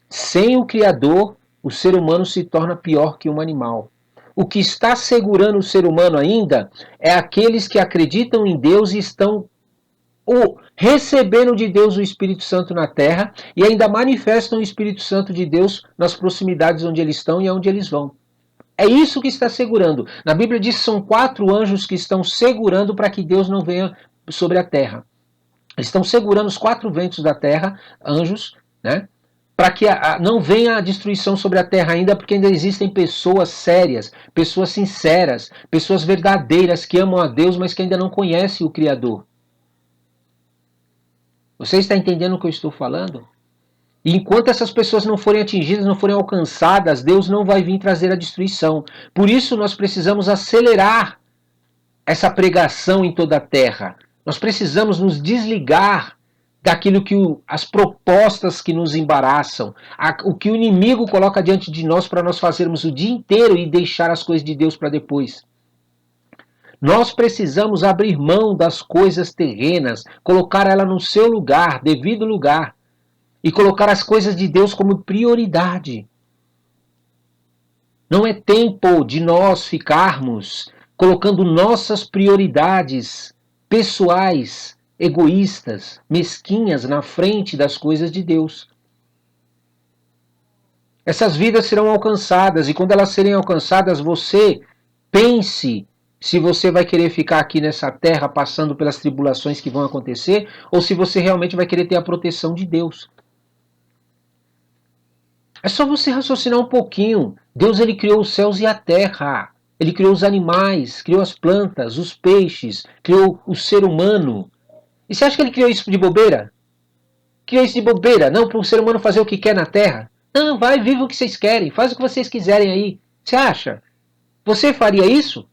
Sem o Criador, o ser humano se torna pior que um animal. O que está segurando o ser humano ainda é aqueles que acreditam em Deus e estão receberam de Deus o Espírito Santo na terra e ainda manifestam o Espírito Santo de Deus nas proximidades onde eles estão e aonde eles vão. É isso que está segurando. Na Bíblia diz que são 4 anjos que estão segurando para que Deus não venha sobre a terra. Eles estão segurando os 4 ventos da terra, anjos, né? Para que não venha a destruição sobre a terra ainda, porque ainda existem pessoas sérias, pessoas sinceras, pessoas verdadeiras que amam a Deus, mas que ainda não conhecem o Criador. Você está entendendo o que eu estou falando? E enquanto essas pessoas não forem atingidas, não forem alcançadas, Deus não vai vir trazer a destruição. Por isso nós precisamos acelerar essa pregação em toda a terra. Nós precisamos nos desligar daquilo que as propostas que nos embaraçam, o que o inimigo coloca diante de nós para nós fazermos o dia inteiro e deixar as coisas de Deus para depois. Nós precisamos abrir mão das coisas terrenas, colocar ela no seu lugar, devido lugar, e colocar as coisas de Deus como prioridade. Não é tempo de nós ficarmos colocando nossas prioridades pessoais, egoístas, mesquinhas na frente das coisas de Deus. Essas vidas serão alcançadas e quando elas serem alcançadas, você pense se você vai querer ficar aqui nessa terra passando pelas tribulações que vão acontecer ou se você realmente vai querer ter a proteção de Deus. É só você raciocinar um pouquinho. Deus ele criou os céus e a terra. Ele criou os animais, criou as plantas, os peixes, criou o ser humano. E você acha que ele criou isso de bobeira? Criou isso de bobeira, não para o ser humano fazer o que quer na terra? Não, vai, viva o que vocês querem, faz o que vocês quiserem aí. Você acha? Você faria isso?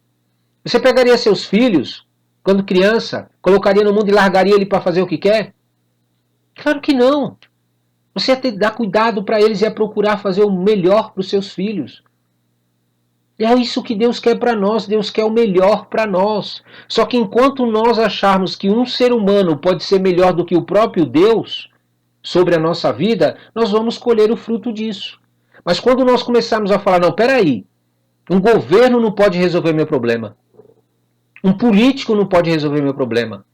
Você pegaria seus filhos, quando criança, colocaria no mundo e largaria ele para fazer o que quer? Claro que não. Você ia ter que dar cuidado para eles e ia procurar fazer o melhor para os seus filhos. É isso que Deus quer para nós, Deus quer o melhor para nós. Só que enquanto nós acharmos que um ser humano pode ser melhor do que o próprio Deus sobre a nossa vida, nós vamos colher o fruto disso. Mas quando nós começarmos a falar, não, peraí, um governo não pode resolver meu problema. Um político não pode resolver meu problema.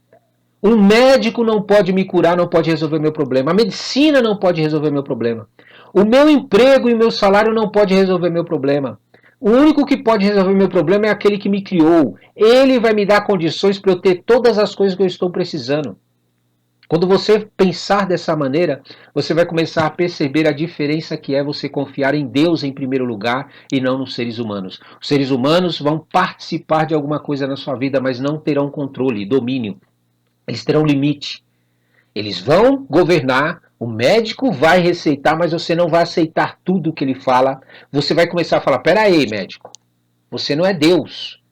Um médico não pode me curar, não pode resolver meu problema. A medicina não pode resolver meu problema. O meu emprego e meu salário não pode resolver meu problema. O único que pode resolver meu problema é aquele que me criou. Ele vai me dar condições para eu ter todas as coisas que eu estou precisando. Quando você pensar dessa maneira, você vai começar a perceber a diferença que é você confiar em Deus em primeiro lugar e não nos seres humanos. Os seres humanos vão participar de alguma coisa na sua vida, mas não terão controle, domínio. Eles terão limite. Eles vão governar, o médico vai receitar, mas você não vai aceitar tudo que ele fala. Você vai começar a falar, peraí, médico, você não é Deus.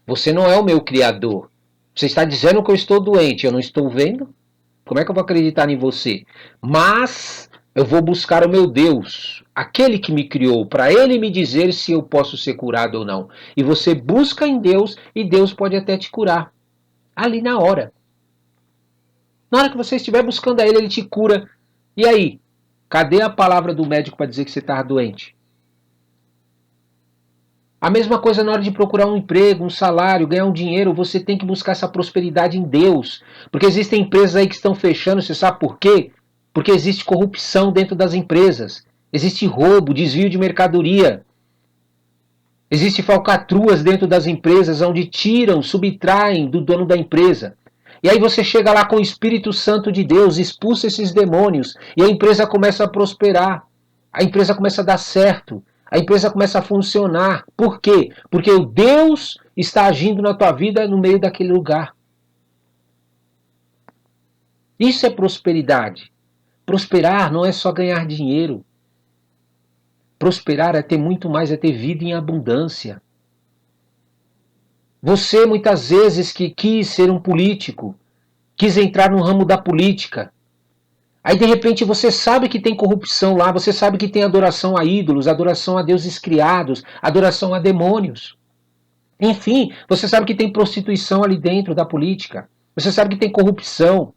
Você não é o meu criador. Você está dizendo que eu estou doente, eu não estou vendo? Como é que eu vou acreditar em você? Mas eu vou buscar o meu Deus, aquele que me criou, para ele me dizer se eu posso ser curado ou não. E você busca em Deus e Deus pode até te curar. Ali na hora. Na hora que você estiver buscando a ele, ele te cura. E aí? Cadê a palavra do médico para dizer que você está doente? A mesma coisa na hora de procurar um emprego, um salário, ganhar um dinheiro, você tem que buscar essa prosperidade em Deus. Porque existem empresas aí que estão fechando, você sabe por quê? Porque existe corrupção dentro das empresas. Existe roubo, desvio de mercadoria. Existe falcatruas dentro das empresas onde tiram, subtraem do dono da empresa. E aí você chega lá com o Espírito Santo de Deus, expulsa esses demônios e a empresa começa a prosperar. A empresa começa a dar certo. A empresa começa a funcionar. Por quê? Porque o Deus está agindo na tua vida no meio daquele lugar. Isso é prosperidade. Prosperar não é só ganhar dinheiro. Prosperar é ter muito mais, é ter vida em abundância. Você muitas vezes que quis ser um político, quis entrar no ramo da política. Aí de repente você sabe que tem corrupção lá, você sabe que tem adoração a ídolos, adoração a deuses criados, adoração a demônios. Enfim, você sabe que tem prostituição ali dentro da política. Você sabe que tem corrupção.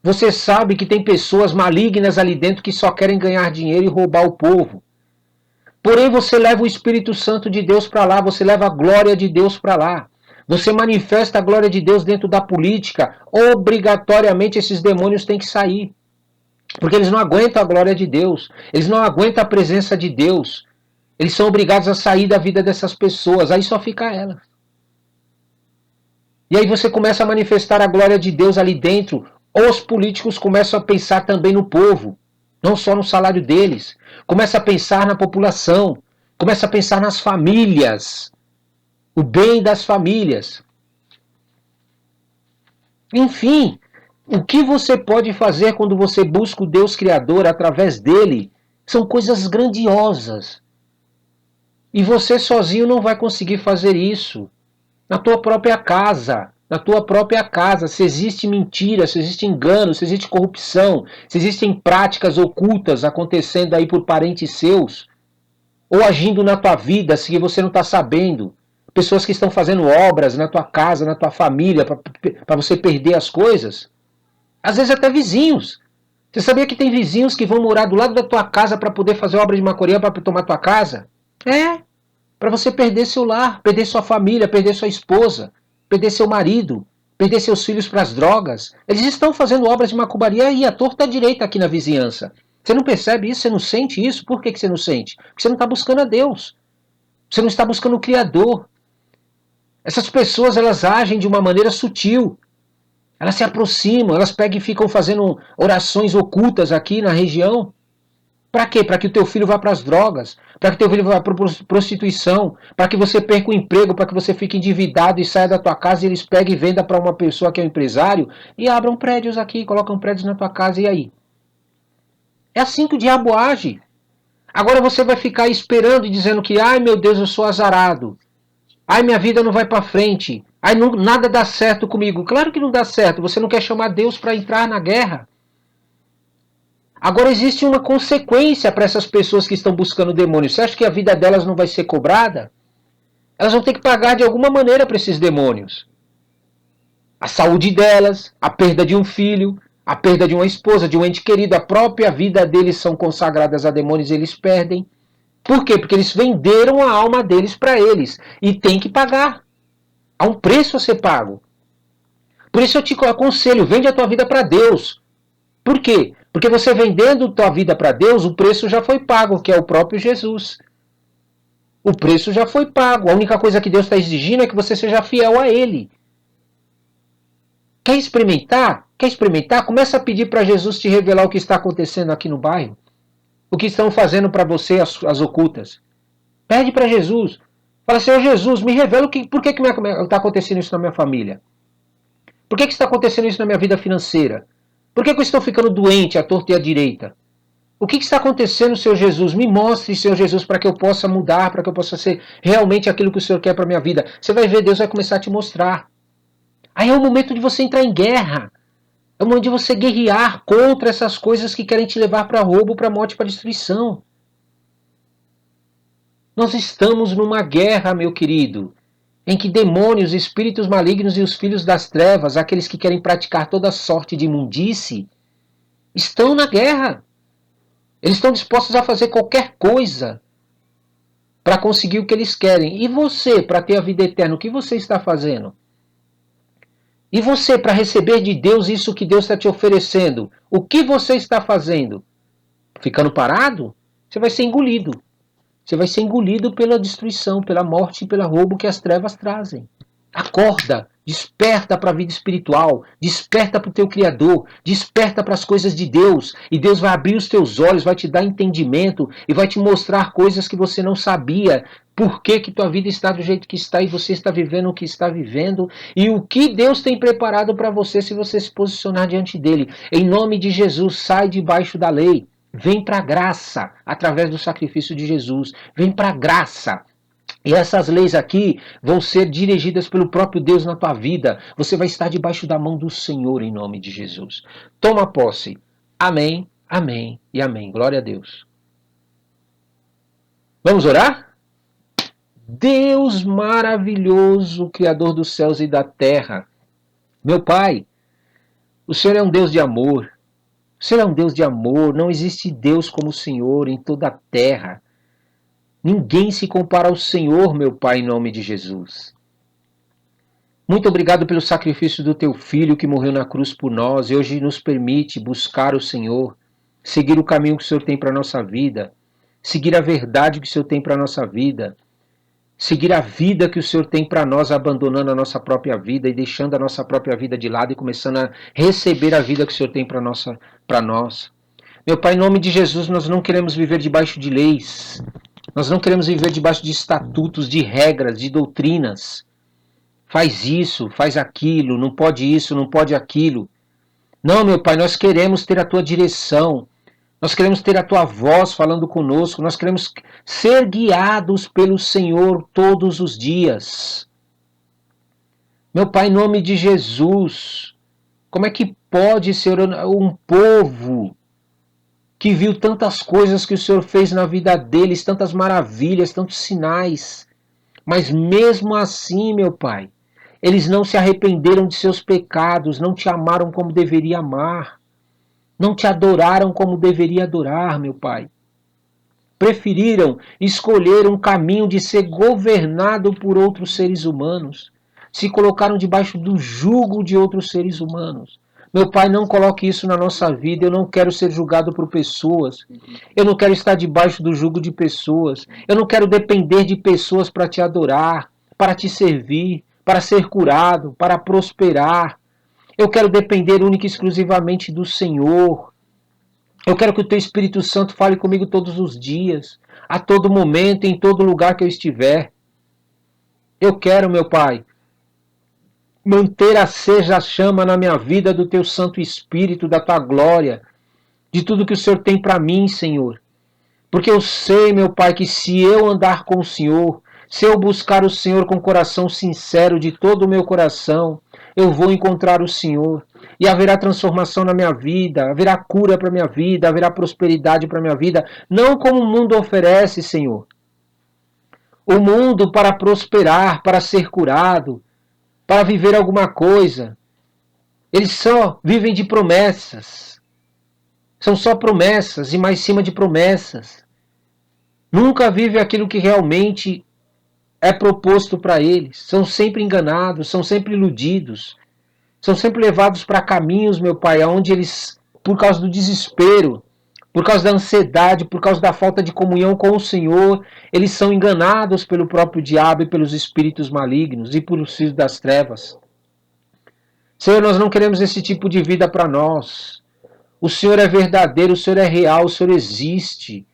Você sabe que tem pessoas malignas ali dentro que só querem ganhar dinheiro e roubar o povo. Porém você leva o Espírito Santo de Deus para lá, você leva a glória de Deus para lá. Você manifesta a glória de Deus dentro da política, obrigatoriamente esses demônios têm que sair. Porque eles não aguentam a glória de Deus, eles não aguentam a presença de Deus. Eles são obrigados a sair da vida dessas pessoas, aí só fica ela. E aí você começa a manifestar a glória de Deus ali dentro. Os políticos começam a pensar também no povo, não só no salário deles. Começa a pensar na população, começa a pensar nas famílias, o bem das famílias. Enfim, o que você pode fazer quando você busca o Deus Criador através dele são coisas grandiosas. E você sozinho não vai conseguir fazer isso. Na tua própria casa, se existe mentira, se existe engano, se existe corrupção, se existem práticas ocultas acontecendo aí por parentes seus, ou agindo na tua vida, se você não está sabendo, pessoas que estão fazendo obras na tua casa, na tua família, para você perder as coisas, às vezes até vizinhos. Você sabia que tem vizinhos que vão morar do lado da tua casa para poder fazer obra de maconha para tomar tua casa? É, para você perder seu lar, perder sua família, perder sua esposa, perder seu marido, perder seus filhos para as drogas. Eles estão fazendo obras de macumbaria e à torta à direita aqui na vizinhança. Você não percebe isso? Você não sente isso? Por que você não sente? Porque você não está buscando a Deus. Você não está buscando o Criador. Essas pessoas, elas agem de uma maneira sutil. Elas se aproximam, elas pegam e ficam fazendo orações ocultas aqui na região. Para quê? Para que o teu filho vá para as drogas, para que o teu filho vá para a prostituição, para que você perca o emprego, para que você fique endividado e saia da tua casa e eles peguem e vendam para uma pessoa que é um empresário e abram prédios aqui, colocam prédios na tua casa, e aí? É assim que o diabo age. Agora você vai ficar esperando e dizendo que, ai meu Deus, eu sou azarado, ai minha vida não vai para frente, ai não, nada dá certo comigo. Claro que não dá certo, você não quer chamar Deus para entrar na guerra. Agora existe uma consequência para essas pessoas que estão buscando demônios. Você acha que a vida delas não vai ser cobrada? Elas vão ter que pagar de alguma maneira para esses demônios. A saúde delas, a perda de um filho, a perda de uma esposa, de um ente querido, a própria vida deles são consagradas a demônios e eles perdem. Por quê? Porque eles venderam a alma deles para eles. E tem que pagar. Há um preço a ser pago. Por isso eu te aconselho, vende a tua vida para Deus. Por quê? Porque você vendendo tua vida para Deus, o preço já foi pago, que é o próprio Jesus. O preço já foi pago. A única coisa que Deus está exigindo é que você seja fiel a Ele. Quer experimentar? Quer experimentar? Começa a pedir para Jesus te revelar o que está acontecendo aqui no bairro. O que estão fazendo para você as ocultas. Pede para Jesus. Fala, Senhor Jesus, me revela por que está acontecendo isso na minha família. Por que está acontecendo isso na minha vida financeira? Por que eu estou ficando doente à torta e à direita? O que está acontecendo, Senhor Jesus? Me mostre, Senhor Jesus, para que eu possa mudar, para que eu possa ser realmente aquilo que o Senhor quer para a minha vida. Você vai ver, Deus vai começar a te mostrar. Aí é o momento de você entrar em guerra. É o momento de você guerrear contra essas coisas que querem te levar para roubo, para morte, para destruição. Nós estamos numa guerra, meu querido, em que demônios, espíritos malignos e os filhos das trevas, aqueles que querem praticar toda sorte de imundície, estão na guerra. Eles estão dispostos a fazer qualquer coisa para conseguir o que eles querem. E você, para ter a vida eterna, o que você está fazendo? E você, para receber de Deus isso que Deus está te oferecendo, o que você está fazendo? Ficando parado? Você vai ser engolido. Você vai ser engolido pela destruição, pela morte e pelo roubo que as trevas trazem. Acorda, desperta para a vida espiritual, desperta para o teu Criador, desperta para as coisas de Deus, e Deus vai abrir os teus olhos, vai te dar entendimento e vai te mostrar coisas que você não sabia, por que tua vida está do jeito que está e você está vivendo o que está vivendo, e o que Deus tem preparado para você se você se posicionar diante dele. Em nome de Jesus, sai debaixo da lei, vem para a graça, através do sacrifício de Jesus, vem para a graça. E essas leis aqui vão ser dirigidas pelo próprio Deus na tua vida. Você vai estar debaixo da mão do Senhor em nome de Jesus. Toma posse. Amém, amém e amém. Glória a Deus. Vamos orar? Deus maravilhoso, Criador dos céus e da terra. Meu Pai, o Senhor é um Deus de amor. O Senhor é um Deus de amor. Não existe Deus como o Senhor em toda a terra. Ninguém se compara ao Senhor, meu Pai, em nome de Jesus. Muito obrigado pelo sacrifício do teu filho que morreu na cruz por nós e hoje nos permite buscar o Senhor, seguir o caminho que o Senhor tem para a nossa vida, seguir a verdade que o Senhor tem para a nossa vida, seguir a vida que o Senhor tem para nós, abandonando a nossa própria vida e deixando a nossa própria vida de lado e começando a receber a vida que o Senhor tem para nós. Meu Pai, em nome de Jesus, nós não queremos viver debaixo de leis, nós não queremos viver debaixo de estatutos, de regras, de doutrinas. Faz isso, faz aquilo, não pode isso, não pode aquilo. Não, meu Pai, nós queremos ter a tua direção, nós queremos ter a tua voz falando conosco, nós queremos ser guiados pelo Senhor todos os dias. Meu Pai, em nome de Jesus, como é que pode ser um povo que viu tantas coisas que o Senhor fez na vida deles, tantas maravilhas, tantos sinais, mas mesmo assim, meu Pai, eles não se arrependeram de seus pecados, não te amaram como deveria amar, não te adoraram como deveria adorar, meu Pai. Preferiram escolher um caminho de ser governado por outros seres humanos. Se colocaram debaixo do jugo de outros seres humanos. Meu Pai, não coloque isso na nossa vida. Eu não quero ser julgado por pessoas. Eu não quero estar debaixo do jugo de pessoas. Eu não quero depender de pessoas para te adorar, para te servir, para ser curado, para prosperar. Eu quero depender única e exclusivamente do Senhor. Eu quero que o Teu Espírito Santo fale comigo todos os dias, a todo momento, em todo lugar que eu estiver. Eu quero, meu Pai, manter acesa a chama na minha vida do Teu Santo Espírito, da Tua glória, de tudo que o Senhor tem para mim, Senhor. Porque eu sei, meu Pai, que se eu andar com o Senhor, se eu buscar o Senhor com coração sincero, de todo o meu coração, eu vou encontrar o Senhor. E haverá transformação na minha vida, haverá cura para a minha vida, haverá prosperidade para a minha vida. Não como o mundo oferece, Senhor. O mundo para prosperar, para ser curado, para viver alguma coisa. Eles só vivem de promessas. São só promessas e mais cima de promessas. Nunca vivem aquilo que realmente é proposto para eles. São sempre enganados, são sempre iludidos. São sempre levados para caminhos, meu Pai, onde eles, por causa do desespero, por causa da ansiedade, por causa da falta de comunhão com o Senhor, eles são enganados pelo próprio diabo e pelos espíritos malignos e pelos filhos das trevas. Senhor, nós não queremos esse tipo de vida para nós. O Senhor é verdadeiro, o Senhor é real, o Senhor existe.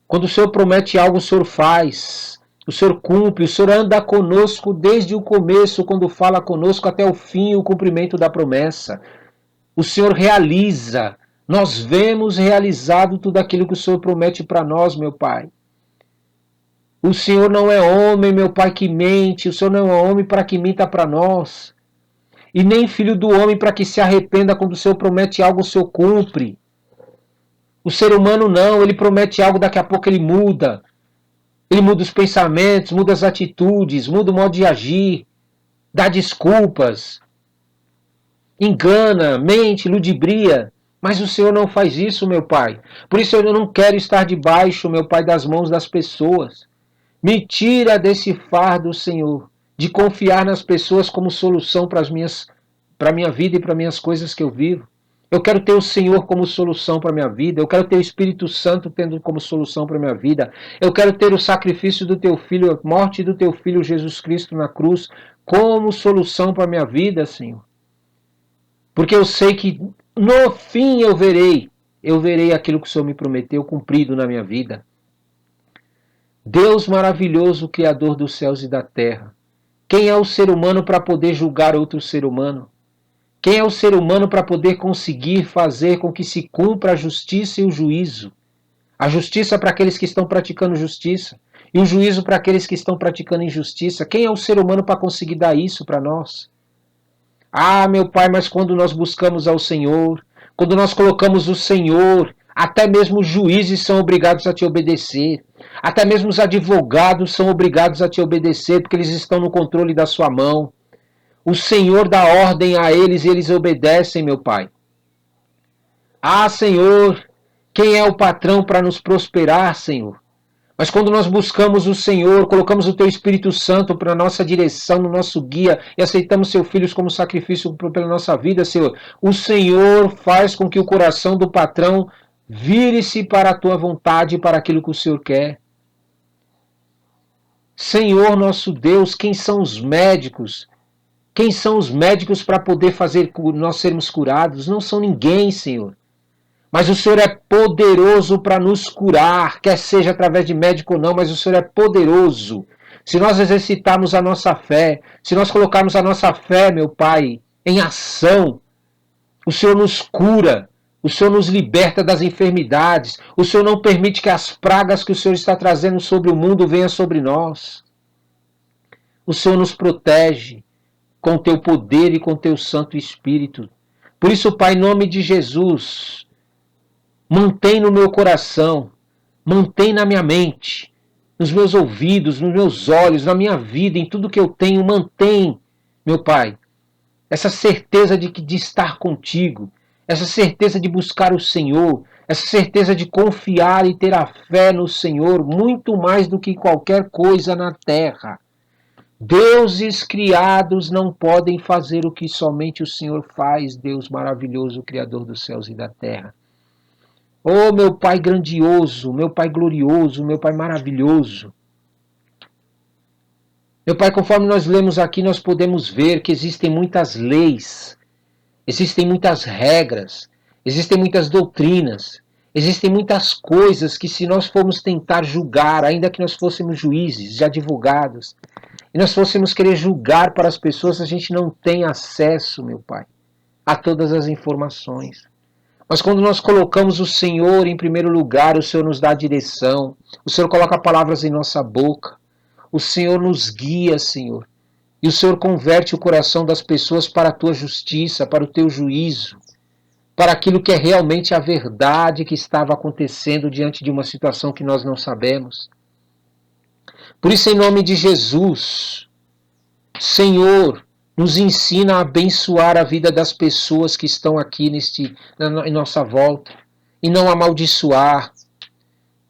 Quando o Senhor promete algo, o Senhor faz. O Senhor cumpre, o Senhor anda conosco desde o começo, quando fala conosco, até o fim, o cumprimento da promessa. O Senhor realiza. Nós vemos realizado tudo aquilo que o Senhor promete para nós, meu Pai. O Senhor não é homem, meu Pai, que mente. O Senhor não é homem para que minta para nós. E nem filho do homem para que se arrependa quando o Senhor promete algo, o Senhor cumpre. O ser humano não, ele promete algo, daqui a pouco ele muda. Ele muda os pensamentos, muda as atitudes, muda o modo de agir, dá desculpas, engana, mente, ludibria. Mas o Senhor não faz isso, meu Pai. Por isso eu não quero estar debaixo, meu Pai, das mãos das pessoas. Me tira desse fardo, Senhor, de confiar nas pessoas como solução para a minha vida e para as minhas coisas que eu vivo. Eu quero ter o Senhor como solução para a minha vida. Eu quero ter o Espírito Santo tendo como solução para a minha vida. Eu quero ter o sacrifício do Teu Filho, a morte do Teu Filho Jesus Cristo na cruz, como solução para a minha vida, Senhor. Porque eu sei que no fim eu verei aquilo que o Senhor me prometeu cumprido na minha vida. Deus maravilhoso, Criador dos céus e da terra. Quem é o ser humano para poder julgar outro ser humano? Quem é o ser humano para poder conseguir fazer com que se cumpra a justiça e o juízo? A justiça para aqueles que estão praticando justiça e o juízo para aqueles que estão praticando injustiça. Quem é o ser humano para conseguir dar isso para nós? Ah, meu Pai, mas quando nós buscamos ao Senhor, quando nós colocamos o Senhor, até mesmo os juízes são obrigados a te obedecer. Até mesmo os advogados são obrigados a te obedecer, porque eles estão no controle da sua mão. O Senhor dá ordem a eles e eles obedecem, meu Pai. Ah, Senhor, quem é o patrão para nos prosperar, Senhor? Mas quando nós buscamos o Senhor, colocamos o Teu Espírito Santo para a nossa direção, no nosso guia, e aceitamos Seus filhos como sacrifício pela nossa vida, Senhor, o Senhor faz com que o coração do patrão vire-se para a Tua vontade e para aquilo que o Senhor quer. Senhor nosso Deus, quem são os médicos? Quem são os médicos para poder fazer nós sermos curados? Não são ninguém, Senhor. Mas o Senhor é poderoso para nos curar, quer seja através de médico ou não, mas o Senhor é poderoso. Se nós exercitarmos a nossa fé, se nós colocarmos a nossa fé, meu Pai, em ação, o Senhor nos cura, o Senhor nos liberta das enfermidades, o Senhor não permite que as pragas que o Senhor está trazendo sobre o mundo venham sobre nós. O Senhor nos protege com o teu poder e com o teu Santo Espírito. Por isso, Pai, em nome de Jesus, mantém no meu coração, mantém na minha mente, nos meus ouvidos, nos meus olhos, na minha vida, em tudo que eu tenho, mantém, meu Pai, essa certeza de estar contigo, essa certeza de buscar o Senhor, essa certeza de confiar e ter a fé no Senhor, muito mais do que qualquer coisa na terra. Deuses criados não podem fazer o que somente o Senhor faz, Deus maravilhoso, Criador dos céus e da terra. Oh, meu Pai grandioso, meu Pai glorioso, meu Pai maravilhoso. Meu Pai, conforme nós lemos aqui, nós podemos ver que existem muitas leis, existem muitas regras, existem muitas doutrinas, existem muitas coisas que, se nós formos tentar julgar, ainda que nós fôssemos juízes e advogados, e nós fôssemos querer julgar para as pessoas, a gente não tem acesso, meu Pai, a todas as informações. Mas quando nós colocamos o Senhor em primeiro lugar, o Senhor nos dá a direção, o Senhor coloca palavras em nossa boca, o Senhor nos guia, Senhor, e o Senhor converte o coração das pessoas para a tua justiça, para o teu juízo, para aquilo que é realmente a verdade que estava acontecendo diante de uma situação que nós não sabemos. Por isso, em nome de Jesus, Senhor, nos ensina a abençoar a vida das pessoas que estão aqui em nossa volta, e não amaldiçoar.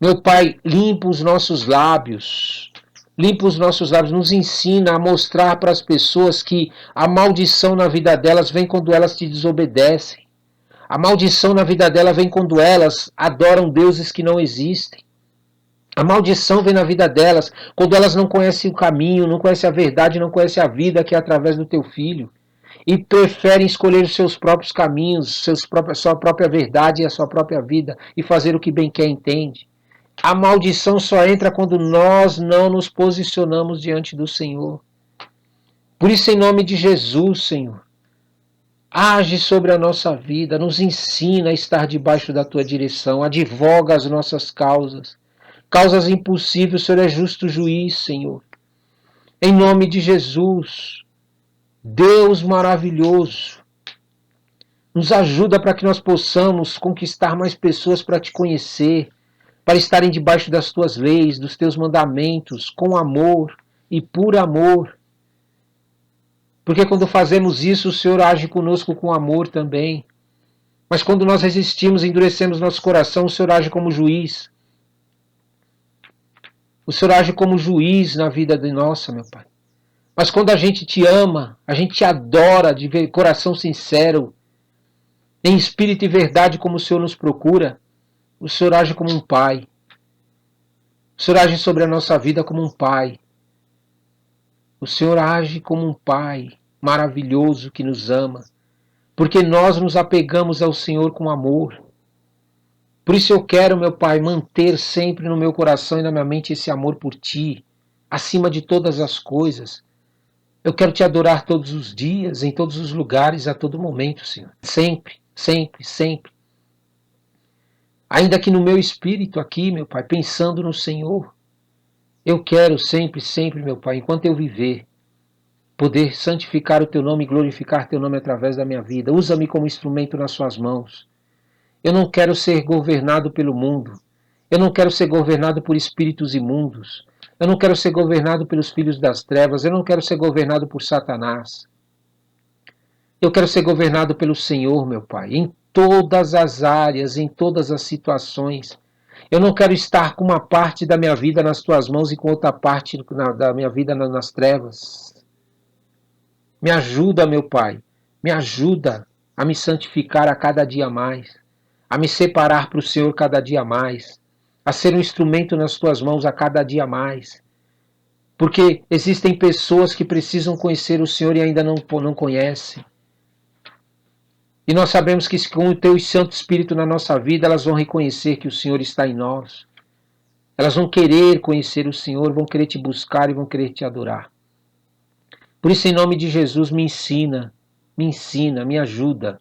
Meu Pai, limpa os nossos lábios, nos ensina a mostrar para as pessoas que a maldição na vida delas vem quando elas te desobedecem. A maldição na vida delas vem quando elas adoram deuses que não existem. A maldição vem na vida delas quando elas não conhecem o caminho, não conhecem a verdade, não conhecem a vida que é através do teu Filho. E preferem escolher os seus próprios caminhos, sua própria verdade e a sua própria vida e fazer o que bem quer e entende. A maldição só entra quando nós não nos posicionamos diante do Senhor. Por isso, em nome de Jesus, Senhor, age sobre a nossa vida, nos ensina a estar debaixo da tua direção, advoga as nossas causas. Causas impossíveis, o Senhor é justo juiz, Senhor. Em nome de Jesus, Deus maravilhoso, nos ajuda para que nós possamos conquistar mais pessoas para te conhecer, para estarem debaixo das tuas leis, dos teus mandamentos, com amor e por amor. Porque quando fazemos isso, o Senhor age conosco com amor também. Mas quando nós resistimos, endurecemos nosso coração, o Senhor age como juiz. O Senhor age como juiz na vida de nossa, meu Pai. Mas quando a gente te ama, a gente te adora de coração sincero, em espírito e verdade como o Senhor nos procura, o Senhor age como um Pai. O Senhor age sobre a nossa vida como um Pai. O Senhor age como um Pai maravilhoso que nos ama, porque nós nos apegamos ao Senhor com amor. Por isso eu quero, meu Pai, manter sempre no meu coração e na minha mente esse amor por Ti, acima de todas as coisas. Eu quero Te adorar todos os dias, em todos os lugares, a todo momento, Senhor. Sempre, sempre, sempre. Ainda que no meu espírito aqui, meu Pai, pensando no Senhor, eu quero sempre, sempre, meu Pai, enquanto eu viver, poder santificar o Teu nome e glorificar Teu nome através da minha vida. Usa-me como instrumento nas Suas mãos. Eu não quero ser governado pelo mundo. Eu não quero ser governado por espíritos imundos. Eu não quero ser governado pelos filhos das trevas. Eu não quero ser governado por Satanás. Eu quero ser governado pelo Senhor, meu Pai, em todas as áreas, em todas as situações. Eu não quero estar com uma parte da minha vida nas tuas mãos e com outra parte da minha vida nas trevas. Me ajuda, meu Pai, me ajuda a me santificar a cada dia mais, a me separar para o Senhor cada dia mais, a ser um instrumento nas tuas mãos a cada dia mais. Porque existem pessoas que precisam conhecer o Senhor e ainda não conhecem. E nós sabemos que com o Teu Santo Espírito na nossa vida, elas vão reconhecer que o Senhor está em nós. Elas vão querer conhecer o Senhor, vão querer te buscar e vão querer te adorar. Por isso, em nome de Jesus, me ensina, me ajuda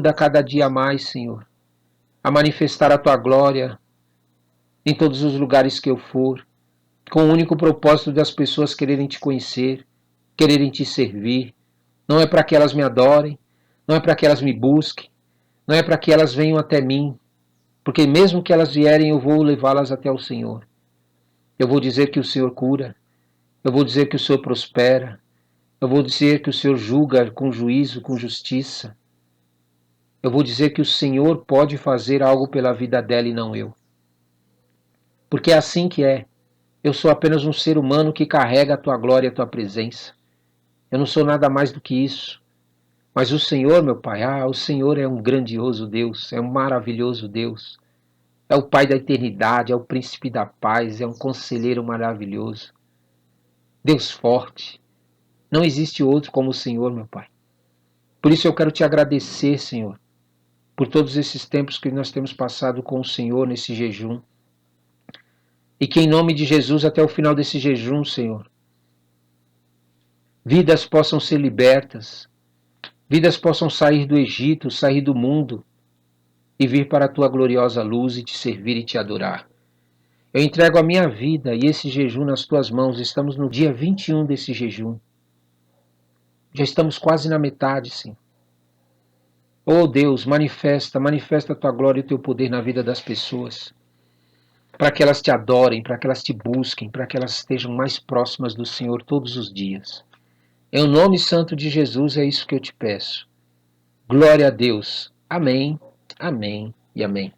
a cada dia mais, Senhor, a manifestar a Tua glória em todos os lugares que eu for, com o único propósito das pessoas quererem te conhecer, quererem te servir. Não é para que elas me adorem, não é para que elas me busquem, não é para que elas venham até mim, porque mesmo que elas vierem, eu vou levá-las até o Senhor. Eu vou dizer que o Senhor cura, eu vou dizer que o Senhor prospera, eu vou dizer que o Senhor julga com juízo, com justiça. Eu vou dizer que o Senhor pode fazer algo pela vida dela e não eu. Porque é assim que é. Eu sou apenas um ser humano que carrega a Tua glória e a Tua presença. Eu não sou nada mais do que isso. Mas o Senhor, meu Pai, o Senhor é um grandioso Deus, é um maravilhoso Deus. É o Pai da eternidade, é o príncipe da paz, é um conselheiro maravilhoso. Deus forte. Não existe outro como o Senhor, meu Pai. Por isso eu quero te agradecer, Senhor, por todos esses tempos que nós temos passado com o Senhor nesse jejum. E que em nome de Jesus, até o final desse jejum, Senhor, vidas possam ser libertas, vidas possam sair do Egito, sair do mundo e vir para a Tua gloriosa luz e te servir e te adorar. Eu entrego a minha vida e esse jejum nas Tuas mãos. Estamos no dia 21 desse jejum. Já estamos quase na metade, Senhor. Oh Deus, manifesta a Tua glória e o Teu poder na vida das pessoas, para que elas te adorem, para que elas te busquem, para que elas estejam mais próximas do Senhor todos os dias. Em nome santo de Jesus é isso que eu te peço. Glória a Deus. Amém, amém e amém.